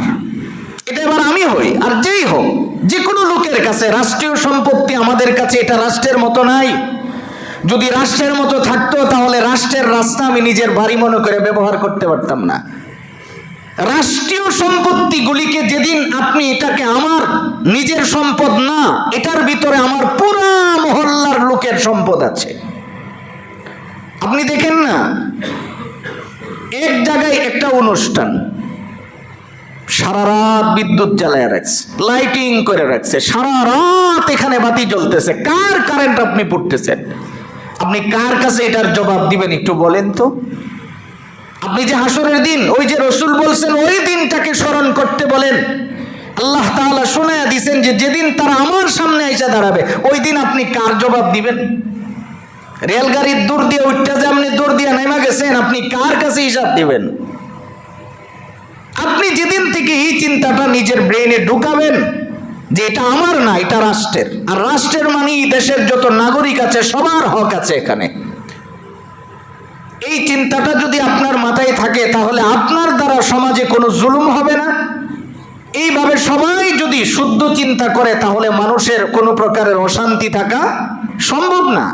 এটা এবার আমি হই, আর যেই হোক, যে কোনো লোকের কাছে রাষ্ট্রীয় সম্পত্তি আমাদের কাছে এটা রাষ্ট্রের মতো নাই। যদি রাষ্ট্রের মতো থাকতো, তাহলে রাষ্ট্রের রাস্তা আমি নিজের বাড়ি মনে করে ব্যবহার করতে পারতাম না। রাষ্ট্রীয় সম্পত্তিগুলিকে যেদিন আপনি এটাকে আমার নিজের সম্পদ না, এটার ভিতরে আমার পুরা মহল্লার লোকের সম্পদ আছে। আপনি দেখেন না, এক জায়গায় একটা অনুষ্ঠান, সারা রাত বিদ্যুৎ জ্বালায় রাখছে, লাইটিং করে রাখছে, সারা রাত এখানে বাতি জ্বলতেছে, কার কারেন্ট আপনি পড়তেছেন? আপনি কার কাছে এটার জবাব দিবেন একটু বলেন তো? আপনি যে হাসরের দিন, ওই যে রাসূল বলছেন ওই দিনটাকে স্মরণ করতে বলেন, আল্লাহ তাআলা শোনায়া দিয়েছেন যে যেদিন তারা আমার সামনে এসে দাঁড়াবে, ওই দিন আপনি কার জবাব দিবেন? রেলগাড়ির দূর দিয়ে উঠতে যে আপনি দূর দিয়ে নেমে গেছেন, আপনি কার কাছে হিসাব দিবেন? আপনি যেদিন থেকে এই চিন্তাটা নিজের ব্রেনে ঢুকাবেন যে এটা আমার না, এটা রাষ্ট্রের, আর রাষ্ট্রের মানে দেশের যত নাগরিক আছে সবার হক আছে এখানে, এই চিন্তাটা যদি আপনার মাথায় থাকে, তাহলে আপনার দ্বারা সমাজে কোনো জুলুম হবে না। এইভাবে সবাই যদি শুদ্ধ চিন্তা করে, তাহলে মানুষের কোনো প্রকারের অশান্তি থাকা সম্ভব না।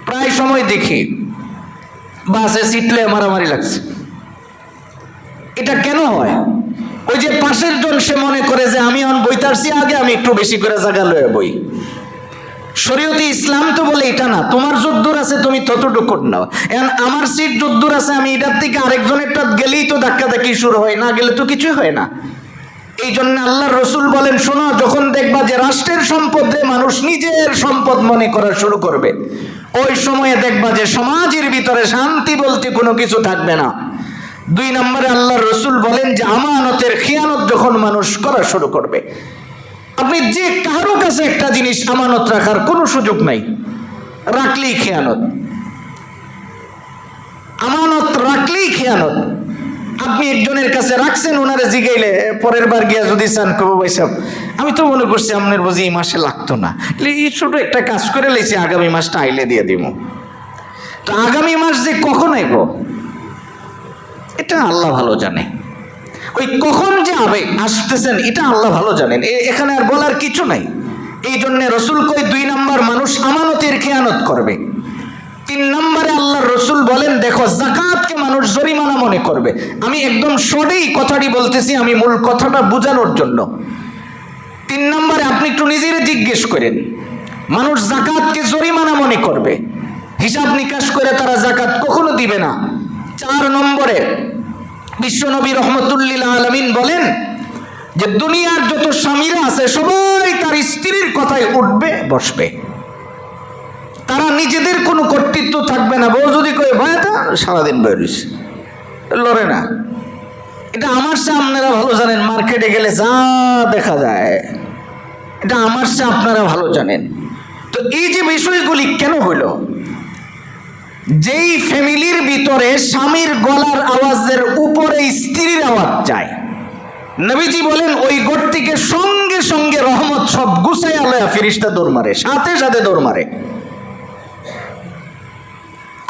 প্রায় সময় দেখি বাসে সিটলে মারামারি লাগছে। এটা কেন হয়? ওই যে পাশের জন সে মনে করে যে আমি অন বইতারছি আগে, আমি একটু বেশি করে জায়গা লয়ে বই। শরীয়তে ইসলাম তো বলে এটা না, তোমার যদ্দূর আছে তুমি ততটুকু নাও, এখন আমার সিট যদ্দূর আছে আমি এটার থেকে আরেকজনেরটা গেলেই তো ধাক্কাধাক্কি শুরু হয়, না গেলে তো কিছুই হয় না। এই জন্য আল্লাহর রাসূল বলেন, শোনো, যখন দেখবা যে রাষ্ট্রের সম্পদে মানুষ নিজের সম্পদ মনে করা শুরু করবে, ওই সময়ে দেখবা যে সমাজের ভিতরে শান্তি বলতে কোনো কিছু থাকবে না। 2 নম্বরে আল্লাহর রাসূল বলেন যে আমানতের খিয়ানত যখন মানুষ করা শুরু করবে, আপনি যে কারো কাছে একটা জিনিস আমানত রাখার কোনো সুযোগ নাই, রাখলেই খেয়ানত, আমানত রাখলেই খেয়ানত। আপনি একজনের কাছে রাখছেন, ওনারে জিগাইলে পরের বার গিয়া যদি চান কবো, ভাই সাহেব আমি তো মনে করছি আপনার বুঝি এই মাসে লাগতো না, এই ছোট একটা কাজ করে লেছি, আগামী মাসটা আইলে দিয়ে দিব। তো আগামী মাস যে কখন আইব এটা আল্লাহ ভালো জানে, ওই কখন যে আসতেছেন এটা আল্লাহ ভালো জানেন, এখানে আর বলার কিছু নাই। এই জন্য রাসূল কই 2 নম্বর মানুষ আমানতের খেয়ানত করবে। 3 নম্বরে আল্লাহর রাসূল বলেন, দেখো যাকাতকে মানুষ জরিমানা মনে করবে। আমি একদম শর্টেই কথাটি বলতেছি, আমি মূল কথাটা বোঝানোর জন্য। 3 নম্বরে আপনি একটু নিজের জিজ্ঞেস করেন, মানুষ যাকাতকে জরিমানা মনে করবে, হিসাব নিকাশ করে তারা যাকাত কখনো দিবে না। 4 নম্বরে বিশ্বনবী রহমতুল্লিল আলামিন বলেন যে দুনিয়ার যত স্বামীরা আছে সবাই তার স্ত্রীর কথায় উঠবে বসবে, তারা নিজেদের কোনো কর্তৃত্ব থাকবে না। বউ যদি কয়ে ভয়টা সারাদিন বেরিস লড়ে না, এটা আমার সে আপনারা ভালো জানেন, মার্কেটে গেলে যা দেখা যায়, এটা আমার সে আপনারা ভালো জানেন। তো এই যে বিষয়গুলি কেন হইল, যেই ফ্যামিলির ভিতরে স্বামীর গলার আওয়াজের উপরে স্ত্রীর আওয়াজ যায়, নবীজি বলেন ওই ঘর থেকে সঙ্গে সঙ্গে রহমত সব গুছাই আলয়া ফেরেশতা দৌড় মারে, সাথে সাথে দৌড় মারে।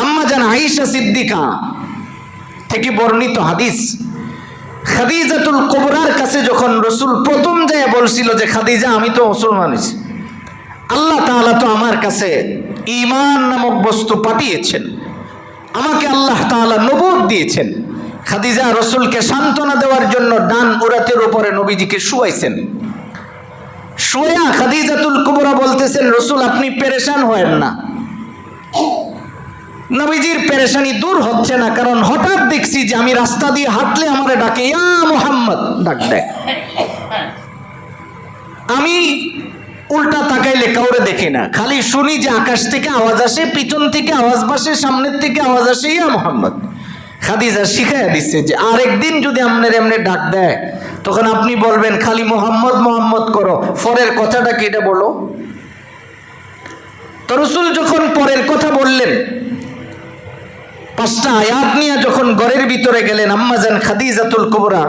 আম্মা জান আয়েশা সিদ্দিকা থেকে বর্ণিত হাদিস, খাদিজাতুল কুবরার কাছে যখন রাসূল প্রথম যায় বলছিল যে খাদিজা আমি তো মুসলমান হয়েছি, আল্লাহ তাআলা তো আমার কাছে ঈমান নামক বস্তু পাঠিয়েছেন, আমাকে আল্লাহ তাআলা নবুয়ত দিয়েছেন। খাদিজা রাসূলকে সান্ত্বনা দেওয়ার জন্য ডান উরাতের উপরে নবীজিকে শুয়াইছেন। শুয়া খাদিজাতুল কুবরা বলতেছেন রাসূল আপনি পেরেশান হয়েন না। নবীজির পেরেশানি দূর হচ্ছে না, কারণ হঠাৎ দেখছি যে আমি রাস্তা দিয়ে হাঁটলে আমারে ডাকে ইয়া মুহাম্মদ ডাক দেয়। আমি উল্টা তাকাইলে কাউরে দেখি না, খালি শুনি যে আকাশ থেকে আওয়াজ আসে, পিছন থেকে আওয়াজ আসে, সামনের থেকে আওয়াজ আসে ইয়া মুহাম্মদ। খাদিজা শিখাইয়া দিচ্ছে যে আরেকদিন যদি আপনার এমনি ডাক দেয় তখন আপনি বলবেন খালি মোহাম্মদ মোহাম্মদ করো, পরের কথাটা কি এটা বলো। তো রাসূল যখন পরের কথা বললেন, 5টা আয়াত নিয়ে যখন ঘরের ভিতরে গেলেন, আম্মাজান খাদিজাতুল কুবরা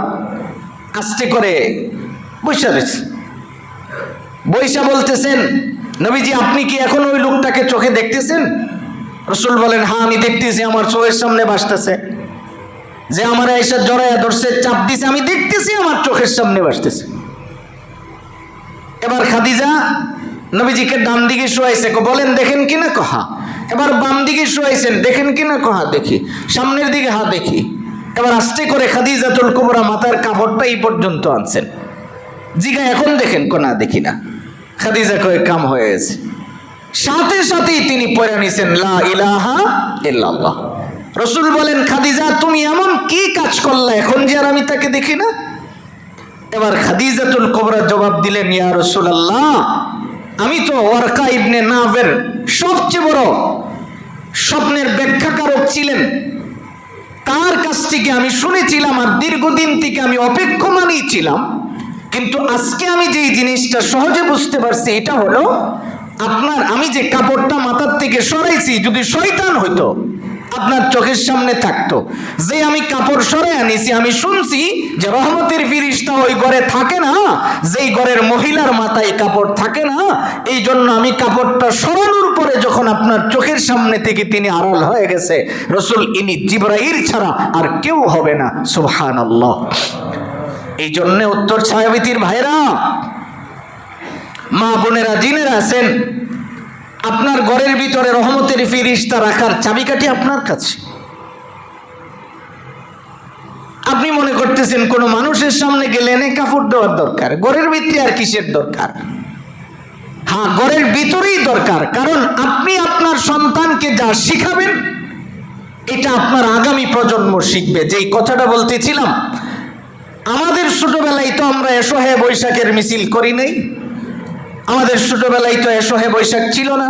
আস্তে করে বৈশা রয়েছে। বৈশা বলতেছেন নবীজি আপনি কি এখন ওই লোকটাকে চোখে দেখতেছেন? রাসূল বলেন হ্যাঁ আমি দেখতেছি, আমার চোখের সামনে ভাসতেছে, যে আমার এসে জড়াইয়া ধরছে, চাপ দিছে, আমি দেখতেছি আমার চোখের সামনে ভাসতেছে। এবার খাদিজা নবীজিকে ডান দিকে শোয়াইছে, বলেন দেখেন কিনা? কহা। এবার বাম দিকে শোয়াইছেন, দেখেন কিনা? কহা দেখি। সামনের দিকে হা দেখি। এবার আস্তে করে খাদিজাতুল কুবরা মাথার কাপড়টা এই পর্যন্ত আনছেন, জিগা এখন দেখেন? কোনা দেখি না। খাদিজা কয়ে কাম হয়ে গেছে। সাথে সাথেই তিনি পড়ে নিছেন লা ইলাহা ইল্লাল্লাহ। রাসূল বলেন খাদিজা তুমি এমন কি কাজ করলে এখন যে আর আমি তাকে দেখি না? এবার খাদিজাতুল কুবরা জবাব দিলেন ইয়া রাসূলুল্লাহ আমি তো ওয়ারকা ইবনে নাফের সবচেয়ে বড় স্বপ্নের ব্যাখ্যাকারক ছিলেন, তার কাছ থেকে আমি শুনেছিলাম আর দীর্ঘদিন থেকে আমি অপেক্ষমানই ছিলাম, কিন্তু আজকে আমি যে জিনিসটা সহজে বুঝতে পারছি এটা হলো আপনার আমি যে কাপড়টা মাথার থেকে সরাইছি, যদি শয়তান হইতো আপনার চোখের সামনে থাকতো, যে আমি কাপড় সরাই আনিছি, আমি শুনছি যে রহমতের ফেরেশতা ওই ঘরে থাকে না, যেই ঘরের মহিলার মাথায় কাপড় থাকে না, এই জন্য আমি কাপড়টা সরানোর পরে যখন আপনার চোখের সামনে থেকে তিনি আড়াল হয়ে গেছে, রাসূল ইনি জিবরাইল ছাড়া আর কেউ হবে না। সুবহানাল্লাহ। এই জন্য উত্তর ছায়াবিতির ভাইরা, মা বোনেরা, জিনেরা আছেন, আপনার ঘরের ভিতরে রহমতের ফেরেশতা রাখার চাবিকাঠি আপনার কাছে। আপনি মনে করতেছেন কোনো মানুষের সামনে গেলে এনে কাপড় দেওয়ার দরকার, ঘরের ভিতরে আর কিসের দরকার? হ্যাঁ, ঘরের ভিতরেই দরকার, কারণ আপনি আপনার সন্তানকে যা শিখাবেন এটা আপনার আগামী প্রজন্ম শিখবে। যেই কথাটা বলতেছিলাম, আমাদের ছোটবেলায় তো আমরা এসো হে বৈশাখের মিছিল করি নাই, আমাদের ছোটবেলায় তো এসো হে বৈশাখ ছিল না।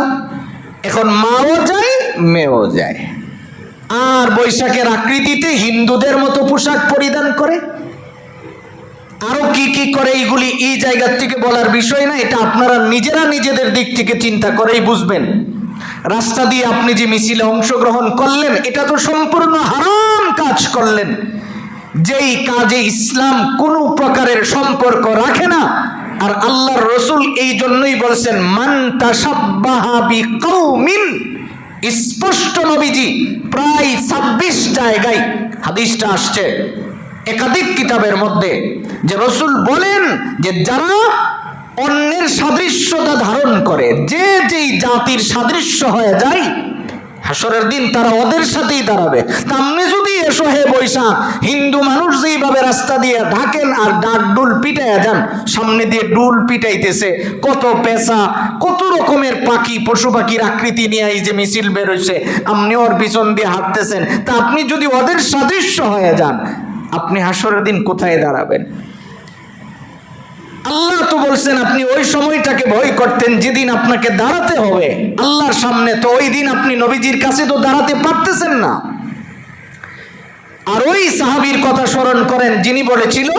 এখন মাও যায় মেয়েও যায়, আর বৈশাখের আকৃতিতে হিন্দুদের মতো পোশাক পরিধান করে, আরো কি কি করে, এইগুলি এই জায়গার থেকে বলার বিষয় না, এটা আপনারা নিজেরা নিজেদের দিক থেকে চিন্তা করেই বুঝবেন। রাস্তা দিয়ে আপনি যে মিছিলে অংশগ্রহণ করলেন এটা তো সম্পূর্ণ হারাম কাজ করলেন, যেই কাজে ইসলাম কোনো প্রকারের সম্পর্ক রাখে না। আর আল্লাহর রাসূল এই জন্যই বলছেন মান তাশাব্বাহা বিকাউমিন, স্পষ্ট নবীজি প্রায় 26 জায়গায় হাদিসটা আসছে একাধিক কিতাবের মধ্যে, যে রাসূল বলেন যে যারা অন্যের সাদৃশ্যতা ধারণ করে, যে যেই জাতির সাদৃশ্য হয়ে যায়, হাসরের দিন তারা ওদের সাথেই দাঁড়াবে। সামনে যদি এসো হে বৈশাখ, হিন্দু মানুষ যেইভাবে রাস্তা দিয়ে ঢাকেন আর ডাক ডুল পিটাইয়া যান, সামনে দিয়ে ডুল পিটাইতেছে কত পেঁচা, কত রকমের পাখি, পশু পাখির আকৃতি নিয়ে এই যে মিছিল বেরোইছে, আপনি ওর পিছন দিয়ে হাঁটতেছেন, তা আপনি যদি ওদের সাদৃশ্য হয়ে যান, আপনি হাসরের দিন কোথায় দাঁড়াবেন? আল্লাহ তো বলছেন আপনি ওই সময়টাকে ভয় করতেন যেদিন আপনাকে দাঁড়াতে হবে আল্লাহর সামনে, তো ওই দিন আপনি নবীজির কাছে তো দাঁড়াতে পারতেছেন না। আর ওই সাহাবীর কথা স্মরণ করেন যিনি বলেছিল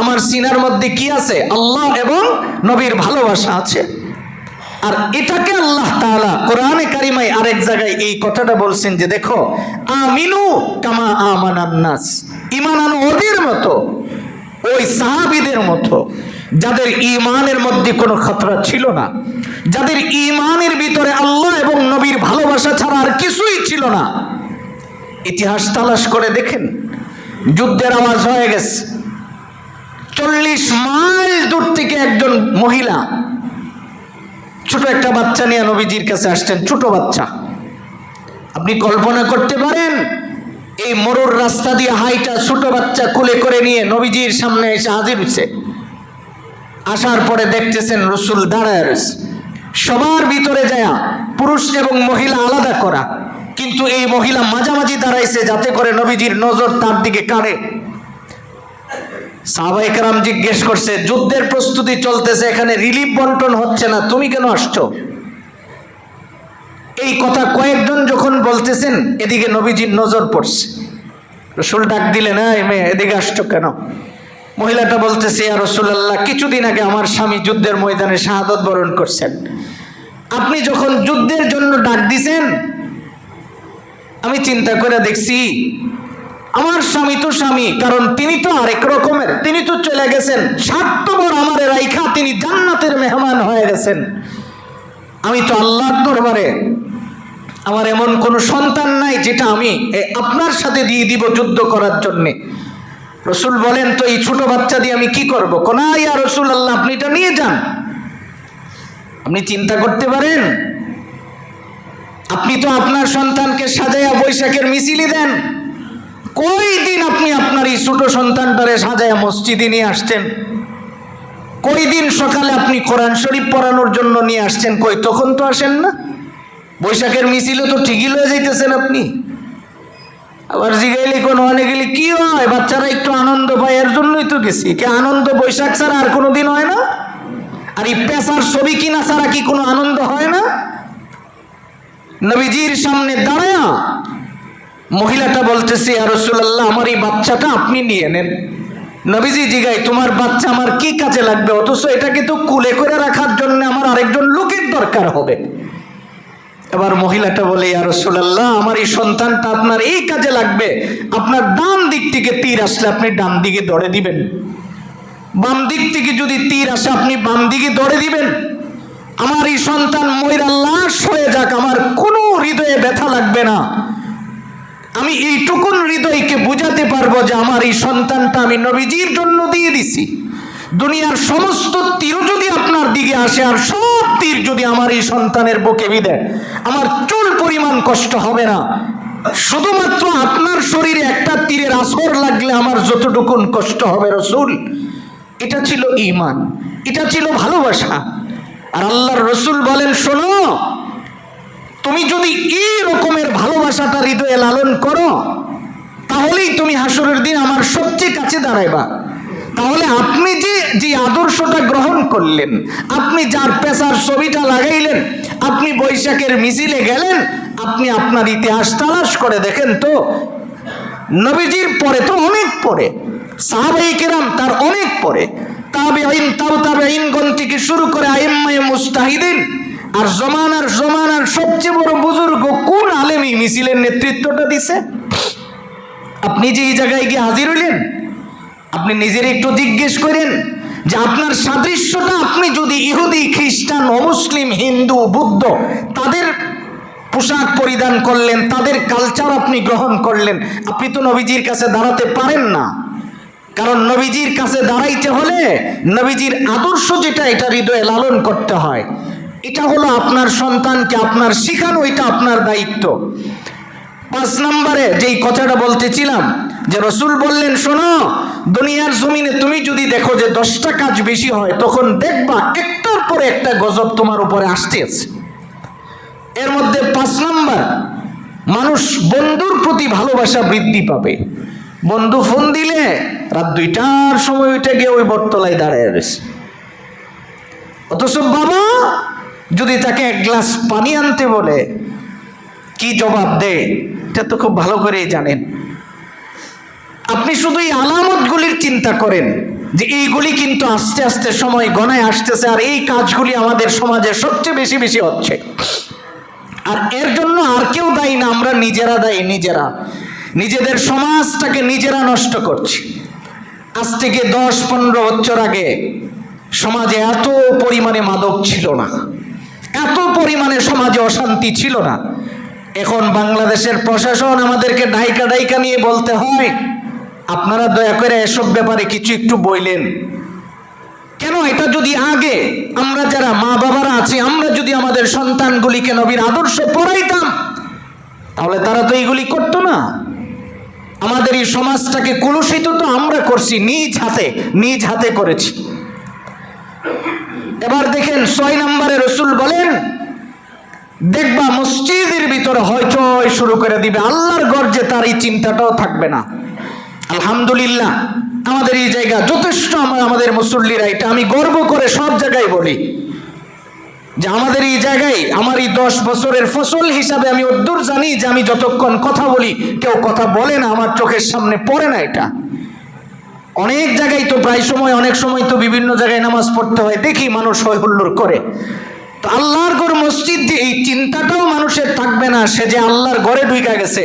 আমার সিনার মধ্যে কি আছে? আল্লাহ এবং নবীর ভালোবাসা আছে। আর এটাকে আল্লাহ তাআলা কোরআনে কারিমায় আরেক জায়গায় এই কথাটা বলছেন যে দেখো, আমিনু কামা আমানান নাস, ঈমান আনো ওদের মতো, ওই সাহাবীদের মতো যাদের ঈমানের মধ্যে কোনো খতরা ছিল না, যাদের ঈমানের ভিতরে আল্লাহ এবং নবীর ভালোবাসা ছাড়া আর কিছুই ছিল না। ইতিহাস তালাশ করে দেখেন, যুদ্ধের আওয়াজ হয়ে গেছে, 40 মাইল দূর থেকে একজন মহিলা ছোট একটা বাচ্চা নিয়ে নবীজির কাছে আসছেন, ছোট বাচ্চা। আপনি কল্পনা করতে পারেন এই মরুর রাস্তা দিয়ে হাইটা ছোট বাচ্চা কোলে করে নিয়ে নবীজির সামনে এসে হাজির হয়েছে। আসার পরে দেখতেছেন রাসূল দাঁড়ায় রয়েছে, সবার ভিতরে যায় পুরুষ এবং মহিলা আলাদা করা, কিন্তু এই মহিলা মাঝামাঝি দাঁড়াইছে যাতে করে নবীজির নজর তার দিকে কাড়ে। সাহাবায়ে কেরাম জিজ্ঞেস করছে, যুদ্ধের প্রস্তুতি চলতেছে, এখানে রিলিফ বন্টন হচ্ছে না, তুমি কেন আসছো? এই কথা কয়েকজন যখন বলতেছেন, এদিকে নবীজির নজর পড়ছে। রাসূল ডাক দিলেন, এই মেয়ে এদিকে আসছো কেন? মহিলাটা বলতেছে, ইয়া রাসূলুল্লাহ, কিছুদিন আগে আমার স্বামী যুদ্ধের ময়দানে শাহাদত বরণ করছেন। আপনি যখন যুদ্ধের জন্য ডাক দিছেন, আমি চিন্তা করে দেখছি আমার স্বামী তো স্বামী, কারণ তিনি তো আরেক রকমের, তিনি তো চলে গেছেন স্বার্থপর আমারে রাইখা, তিনি জান্নাতের মেহমান হয়ে গেছেন। আমি তো আল্লাহর দরবারে আমার এমন কোন সন্তান নাই যেটা আমি আপনার সাথে দিয়ে দিব যুদ্ধ করার জন্যে। রাসূল বলেন, তো এই ছোট বাচ্চা দিয়ে আমি কি করবো? কোনা ইয়া রাসূলুল্লাহ, আপনি এটা নিয়ে যান। আপনি চিন্তা করতে পারেন, আপনি তো আপনার সন্তানকে সাজাইয়া বৈশাখের মিছিলে দেন, কই দিন আপনি আপনার এই ছোট সন্তানটারে সাজাইয়া মসজিদে নিয়ে আসছেন? কই দিন সকালে আপনি কোরআন শরীফ পড়ানোর জন্য নিয়ে আসছেন? কই তখন তো আসেন না। বৈশাখের মিছিলে তো ঠিকই লয়ে যাইতেছেন আপনি। আবার জিগাইলে কোনো অনেক গেলে কি হয়, বাচ্চারা একটু আনন্দ পায়, এর জন্যই তো গেছি। কে আনন্দ বৈশাখ ছাড়া আর কোনো দিন হয় না? আর এই পেশার ছবি কিনা ছাড়া কি কোনো আনন্দ হয় না? নবীজির সামনে দাঁড়ায়া মহিলাটা বলতেছে, ইয়া রাসূলুল্লাহ, আমার এই বাচ্চাটা আপনি নিয়ে নেন। নবীজি জিগাই, তোমার বাচ্চা আমার কি কাজে লাগবে? অথচ এটাকে তো কুলে করে রাখার জন্য আমার আরেকজন লোকের দরকার হবে। এবার মহিলাটা বলে, ইয়া রাসূলুল্লাহ, আমার এই সন্তানটা আপনার এই কাজে লাগবে, আপনার ডান দিক থেকে তীর আসলে আপনি ডান দিকে দৌড়ে দিবেন, বাম দিক থেকে যদি তীর আসে আপনি বাম দিকে দৌড়ে দিবেন। আমার এই সন্তান মইরা লাশ হয়ে যাক, আমার কোনো হৃদয়ে ব্যথা লাগবে না। আমি এইটুকুন হৃদয়কে বুঝাতে পারবো যে আমার এই সন্তানটা আমি নবীজির জন্য দিয়ে দিছি। দুনিয়ার সমস্ত তীর যদি আপনার দিকে আসে আর সব তীর যদি আমার এই সন্তানের বুকে বিঁধে, আমার চুল পরিমাণ কষ্ট হবে না। শুধুমাত্র আপনার শরীরে একটা তীরের আসর লাগলে আমার যতটুকুন কষ্ট হবে রাসূল। এটা ছিল ঈমান, এটা ছিল ভালোবাসা। আর আল্লাহর রাসূল বলেন, শোনো, তুমি যদি এই রকমের ভালোবাসাটা হৃদয়ে লালন করো, তাহলেই তুমি হাসরের দিন আমার সবচেয়ে কাছে দাঁড়াইবা। তাহলে আপনি যে আদর্শটা গ্রহণ করলেন, আপনি যার পেশার ছবিটা লাগাইলেন, আপনি বৈশাখের মিছিলে গেলেন, আপনি আপনার ইতিহাস তালাশ করে দেখেন তো, নবীজির পরে তো অনেক পরে, সাহাবায়ে কেরাম তার অনেক পরে, তাবেঈন, তাবেঈনগণ থেকে শুরু করে আইম্মায়ে মুজতাহিদিন, আর জমানার সবচেয়ে বড় বুজুর্গ কোন আলেম এই মিছিলের নেতৃত্বটা দিছে? আপনি যে এই জায়গায় গিয়ে হাজির হইলেন, আপনি নিজের একটু জিজ্ঞেস করেন যে আপনার সাদৃশ্যটা, আপনি যদি ইহুদি, খ্রিস্টান, অমুসলিম, হিন্দু, বৌদ্ধ তাদের পোশাক পরিধান করলেন, তাদের কালচার আপনি গ্রহণ করলেন, আপনি তো নবীজির কাছে দাঁড়াতে পারেন না। কারণ নবীজির কাছে দাঁড়াইতে হলে নবীজির আদর্শ যেটা, এটা হৃদয়ে লালন করতে হয়। এটা হলো আপনার সন্তানকে আপনার শিখানো, এটা আপনার দায়িত্ব। 5 নম্বরে যেই কথাটা বলতেছিলাম, যে রাসূল বললেন, শোনো, দুনিয়ার জমিনে তুমি যদি দেখো যে 10টা কাজ বেশি হয়, তখন দেখবা একটার পরে একটা গজব তোমার উপরে আসতেছে। এর মধ্যে 5 নম্বর, মানুষ বন্ধুর প্রতি ভালোবাসা বৃদ্ধি পাবে। বন্ধু ফোন দিলে রাত 2টার সময় উঠে গিয়ে ওই বটতলায় দাঁড়ায় রয়েছে, অথচ বাবা যদি তাকে 1 গ্লাস পানি আনতে বলে কি জবাব দেয়, এটা তো খুব ভালো করেই জানেন। আপনি শুধু এই আলামতগুলির চিন্তা করেন যে এইগুলি কিন্তু আস্তে আস্তে সময় গণায় আসতেছে, আর এই কাজগুলি আমাদের সমাজে সবচেয়ে বেশি হচ্ছে। আর এর জন্য আমরা নিজেরা দায়ী, নিজেদের সমাজটাকে নিজেরা নষ্ট করছি। আজ থেকে 10-15 বছর আগে সমাজে এত পরিমাণে মাদক ছিল না, এত পরিমাণে সমাজে অশান্তি ছিল না। এখন বাংলাদেশের প্রশাসন আমাদেরকে ডাইকা নিয়ে বলতে হয়, আপনারা দয়া করে এসব ব্যাপারে কিছু একটু বললেন কেন? এটা যদি আগে আমরা যারা মা বাবারা আছি, আমরা যদি আমাদের সন্তানগুলিকে নবীর আদর্শ পড়াইতাম, তাহলে তারা তো এইগুলি করতো না। আমাদের এই সমাজটাকে কলুষিত তো আমরা করছি, নিজ হাতে করেছি। এবার দেখেন 6 নম্বরে রসুল বলেন, দেখবা মসজিদের ভিতরে হইচই শুরু করে দিবে, আল্লাহর ঘর যে তার এই চিন্তাটাও থাকবে না। আলহামদুলিল্লাহ আমাদের এই জায়গা যথেষ্ট, আমাদের মুসল্লিরা, এটা আমি গর্ব করে সব জায়গায় বলি যে আমাদের এই জায়গায় আমার এই 10 বছরের ফসল হিসাবে আমি অদ্দূর জানি যে আমি যতক্ষণ কথা বলি কেউ কথা বলে না, আমার চোখের সামনে পড়ে না। এটা অনেক জায়গায় তো প্রায় সময়, অনেক সময় তো বিভিন্ন জায়গায় নামাজ পড়তে হয়, দেখি মানুষ হয় হুল্লোড় করে। তো আল্লাহর ঘর মসজিদ, যে এই চিন্তাটাও মানুষের থাকবে না, সে যে আল্লাহর ঘরে ঢুকে গেছে।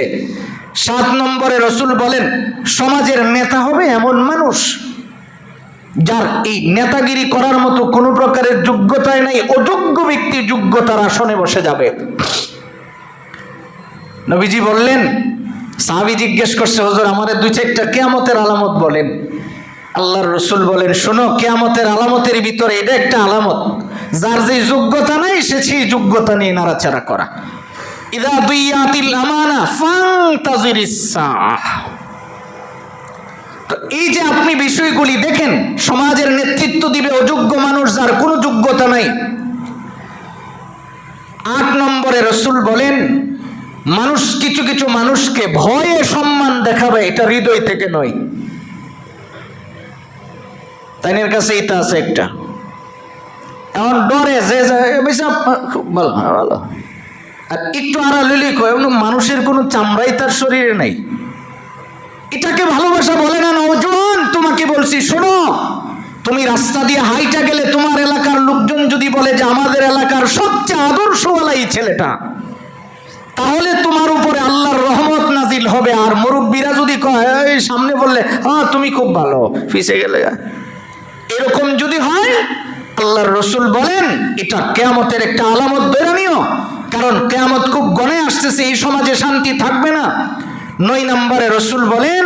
7 নম্বরে রসুল বলেন, সমাজের নেতা হবে এমন মানুষ যার এই নেতাগিরি করার মতো কোনো প্রকারের যোগ্যতাই নাই, অযোগ্য ব্যক্তি যোগ্যতার আসনে বসে যাবে। নবীজি বললেন, সাহাবী জিজ্ঞেস করছে, হুজুর আমাদের 2-4টা কিয়ামতের আলামত বলেন। আল্লাহর রসুল বলেন, শোনো, কিয়ামতের আলামতের ভিতরে এটা একটা আলামত, যার যে যোগ্যতা নাই সে সেই যোগ্যতা নিয়ে নাড়াচাড়া করা। ইদা দুইয়াতিল আমানা ফান্তাজিরিস সাআহ। তো এই যে আপনি বিষয়গুলি দেখেন, সমাজের নেতৃত্ব দিবে অযোগ্য মানুষ, যার কোনো যোগ্যতা নাই। 8 নম্বরে রসুল বলেন, মানুষ কিছু মানুষকে ভয়ে সম্মান দেখাবে, এটা হৃদয় থেকে নয়। তাইনের কাছে এটা আছে একটা, এমন ডরে যে ভালো আর একটু আড়ালেলি কয়, মানুষের কোনো চামড়াই তার শরীরে নাই। এটাকে ভালোবাসা বলে না। নওজোয়ান, তোমাকে বলছি, শোনো, তুমি রাস্তা দিয়ে হাইটা গেলে তোমার এলাকার লোকজন যদি বলে যে আমাদের এলাকার সবচেয়ে আদর্শওয়ালা এই ছেলেটা, তাহলে তোমার উপরে আল্লাহর রহমত নাজিল হবে। আর মুরব্বীরা যদি কয়, এই সামনে বললে হ্যাঁ তুমি খুব ভালো, পিছে গেলে, এরকম যদি হয়, আল্লাহর রসুল বলেন এটা কিয়ামতের একটা আলামত ধরে নিও, কারণ কিয়ামত খুব গণে আসতেছে, এই সমাজে শান্তি থাকবে না। 9 নম্বরে রসুল বলেন,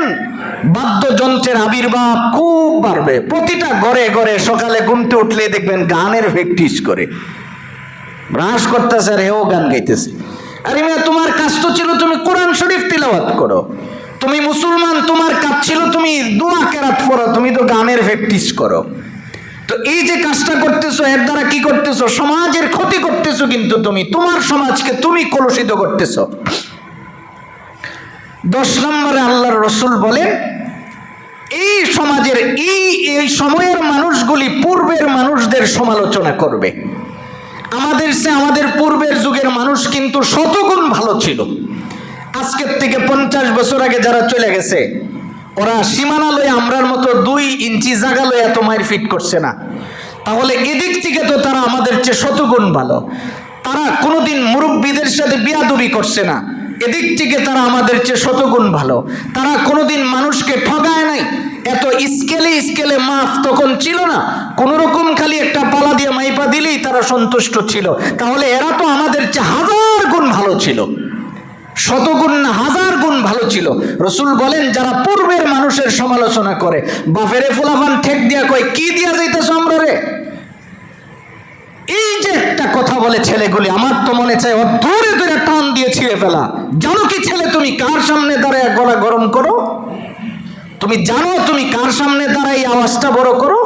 বাদ্যযন্ত্রের আবির্ভাব খুব বাড়বে। প্রতিটা ঘরে ঘরে সকালে ঘুমতে উঠলে দেখবেন গানের প্র্যাকটিস করে, ব্রাশ করতেছে আর হেও গান গাইতেছে। আরে মেয়ে, তোমার কাজ তো ছিল তুমি কোরআন শরীফ তিলাওয়াত করো, তুমি মুসলমান, তোমার কাজ ছিল তুমি দোয়া কেরাত পড়ো, তুমি তো গানের প্র্যাকটিস করো। তো এই যে কাজটা করতেছো, এর দ্বারা কি করতেছো? সমাজের ক্ষতি করতেছো, কিন্তু তুমি তোমার সমাজকে তুমি কলুষিত করতেছো। 10 নম্বরে আল্লাহর রসুল বলেন, এই সমাজের এই সময়ের মানুষগুলি পূর্বের মানুষদের সমালোচনা করবে। আমাদের পূর্বের যুগের মানুষ কিন্তু শতগুণ ভালো ছিল। আজকের থেকে 50 বছর আগে যারা চলে গেছে, ওরা সীমানা লয়ে আমরার মতো 2 ইঞ্চি জায়গা লয়ে এত মাইর ফিট করছে না। তাহলে এদিক থেকে তো তারা আমাদের চেয়ে শতগুণ ভালো। তারা কোনোদিন মুরব্বীদের সাথে বিয়াদবি করছে না, এদিক থেকে তারা আমাদের চেয়ে শতগুণ ভালো। তারা কোনোদিন মানুষকে ঠগায় নাই। এত স্কেলে মাফ তখন ছিল না, কোন রকম খালি একটা পালা দিয়ে মাইপা দিলেই তারা সন্তুষ্ট ছিল। তাহলে এরা তো আমাদের চেয়ে 1000 গুণ ভালো ছিল, শতগুণ না 1000 গুণ ভালো ছিল। রসুল বলেন, যারা পূর্বের মানুষের সমালোচনা করে, বাফেরে ফুলাফান ঠেক দিয়া কয়, কি দিয়া যাইতেছ আমরা রে? এই যে একটা কথা বলে ছেলেগুলি, আমার তো মনে চায় ও দূরে দূরে টান দিয়ে ছিঁড়ে ফেলা। জানো কি ছেলে, তুমি কার সামনে দাঁড়ায় গলা গরম করো? তুমি জানো তুমি কার সামনে দাঁড়াই আওয়াজটা বড় করো?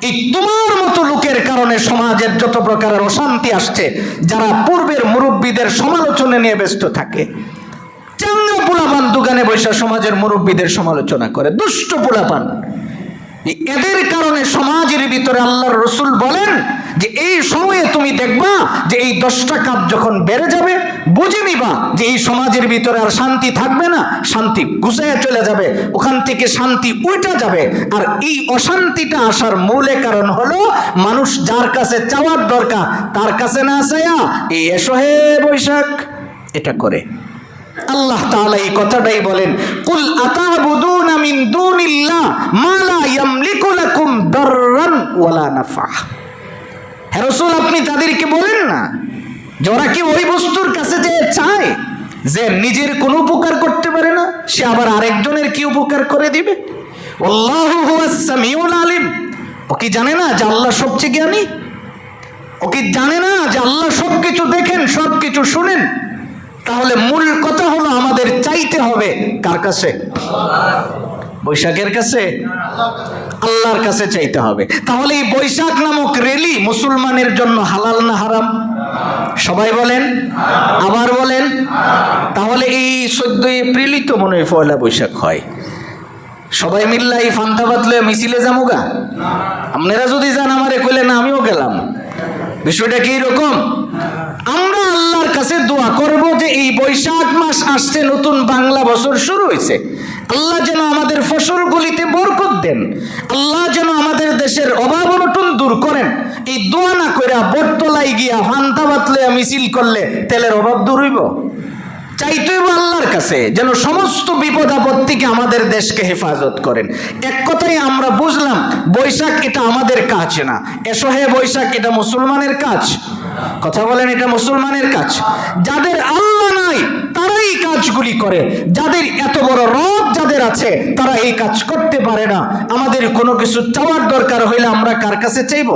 এই তোমার মতো লোকের কারণে সমাজের যত প্রকারের অশান্তি আসছে, যারা পূর্বের মুরব্বীদের সমালোচনা নিয়ে ব্যস্ত থাকে। চাঙ্গা পোলাপান দোকানে বসে সমাজের মুরব্বীদের সমালোচনা করে, দুষ্ট পোলাপান। এদের কারণে সমাজের ভিতরে আল্লাহর রসুল বলেন যে এই সময়ে তুমি দেখবা যে এই 10টা কাজ যখন বেড়ে যাবে, বুঝে নিবা যে এই সমাজের ভিতরে আর শান্তি থাকবে না, শান্তি গুছাইয়া চলে যাবে, ওখান থেকে শান্তি উল্টা যাবে। আর এই অশান্তিটা আসার মূলে কারণ হলো মানুষ যার কাছে চাওয়ার দরকার তার কাছে না চাইয়া এই এসো হে বৈশাখ, এটা করে। আল্লাহ তাআলা এই কথাটাই বলেন, কুল আতাবুদুনা মিন দুনিল্লাহ মা লা ইয়ামলিকু লাকুম দাররান ওয়ালা নাফা। হে রাসূল, আপনি তাদেরকে বলেন না যে ওরা কি ওই বস্তুর কাছে যে চায় যে নিজের কোনো উপকার করতে পারে না, সে আবার আরেকজনের কি উপকার করে দিবে। আল্লাহু হুয়াস সামিউল আলিম। ও কি জানে না যে আল্লাহ সবচেয়ে জ্ঞানী? ও কি জানে না যে আল্লাহ সবকিছু দেখেন, সবকিছু শুনেন? তাহলে মূল কথা হলো আমাদের চাইতে হবে কার কাছে? বৈশাখের কাছে, আল্লাহর কাছে চাইতে হবে। তাহলে এই বৈশাখ নামক রেলি মুসলমানের জন্য হালাল না হারাম? সবাই বলেন, আবার বলেন। তাহলে এই 14 এপ্রিলই তো মনে হয় পয়লা বৈশাখ হয়। সবাই মিল্লা এই ফান্তা বাতলে মিছিলে যামুগা? আপনারা যদি যান আমারে কইলে না, আমিও গেলাম। বিষয়টা কি রকম? আমরা আল্লাহর কাছে দোয়া করব যে এই বৈশাখ মাস আসছে, নতুন বাংলা বছর শুরু হয়েছে, আল্লাহ যেন আমাদের ফসলগুলিতে বরকত দেন, আল্লাহ যেন আমাদের দেশের অভাব অনটন দূর করেন। এই দোয়া না কইরা বটতলায় গিয়া ফান্তা বাতলে মিছিল করলে তেলের অভাব দূর হইব? চাইতে হইব আল্লাহর কাছে যেন সমস্ত বিপদ আপদ থেকে আমাদের দেশকে হেফাজত করেন। এক কথাই আমরা বুঝলাম বৈশাখ এটা আমাদের কাজ না। এসো হে বৈশাখ, এটা মুসলমানের কাজ। কথা বলেন, এটা মুসলমানের কাজ। যাদের আল্লাহ নাই তারাই এই কাজগুলি করে। যাদের এত বড় রব যাদের আছে তারা এই কাজ করতে পারে না। আমাদের কোনো কিছু চাওয়ার দরকার হইলে আমরা কার কাছে চাইব?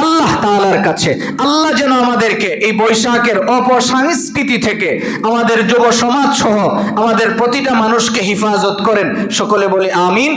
আল্লাহ তাআলার কাছে। আল্লাহ যেন আমাদেরকে এই বৈশাখের অপসংস্কৃতি থেকে আমাদের যুব সমাজ সহ আমাদের প্রতিটা মানুষকে হেফাজত করেন। সকলে বলে আমিন।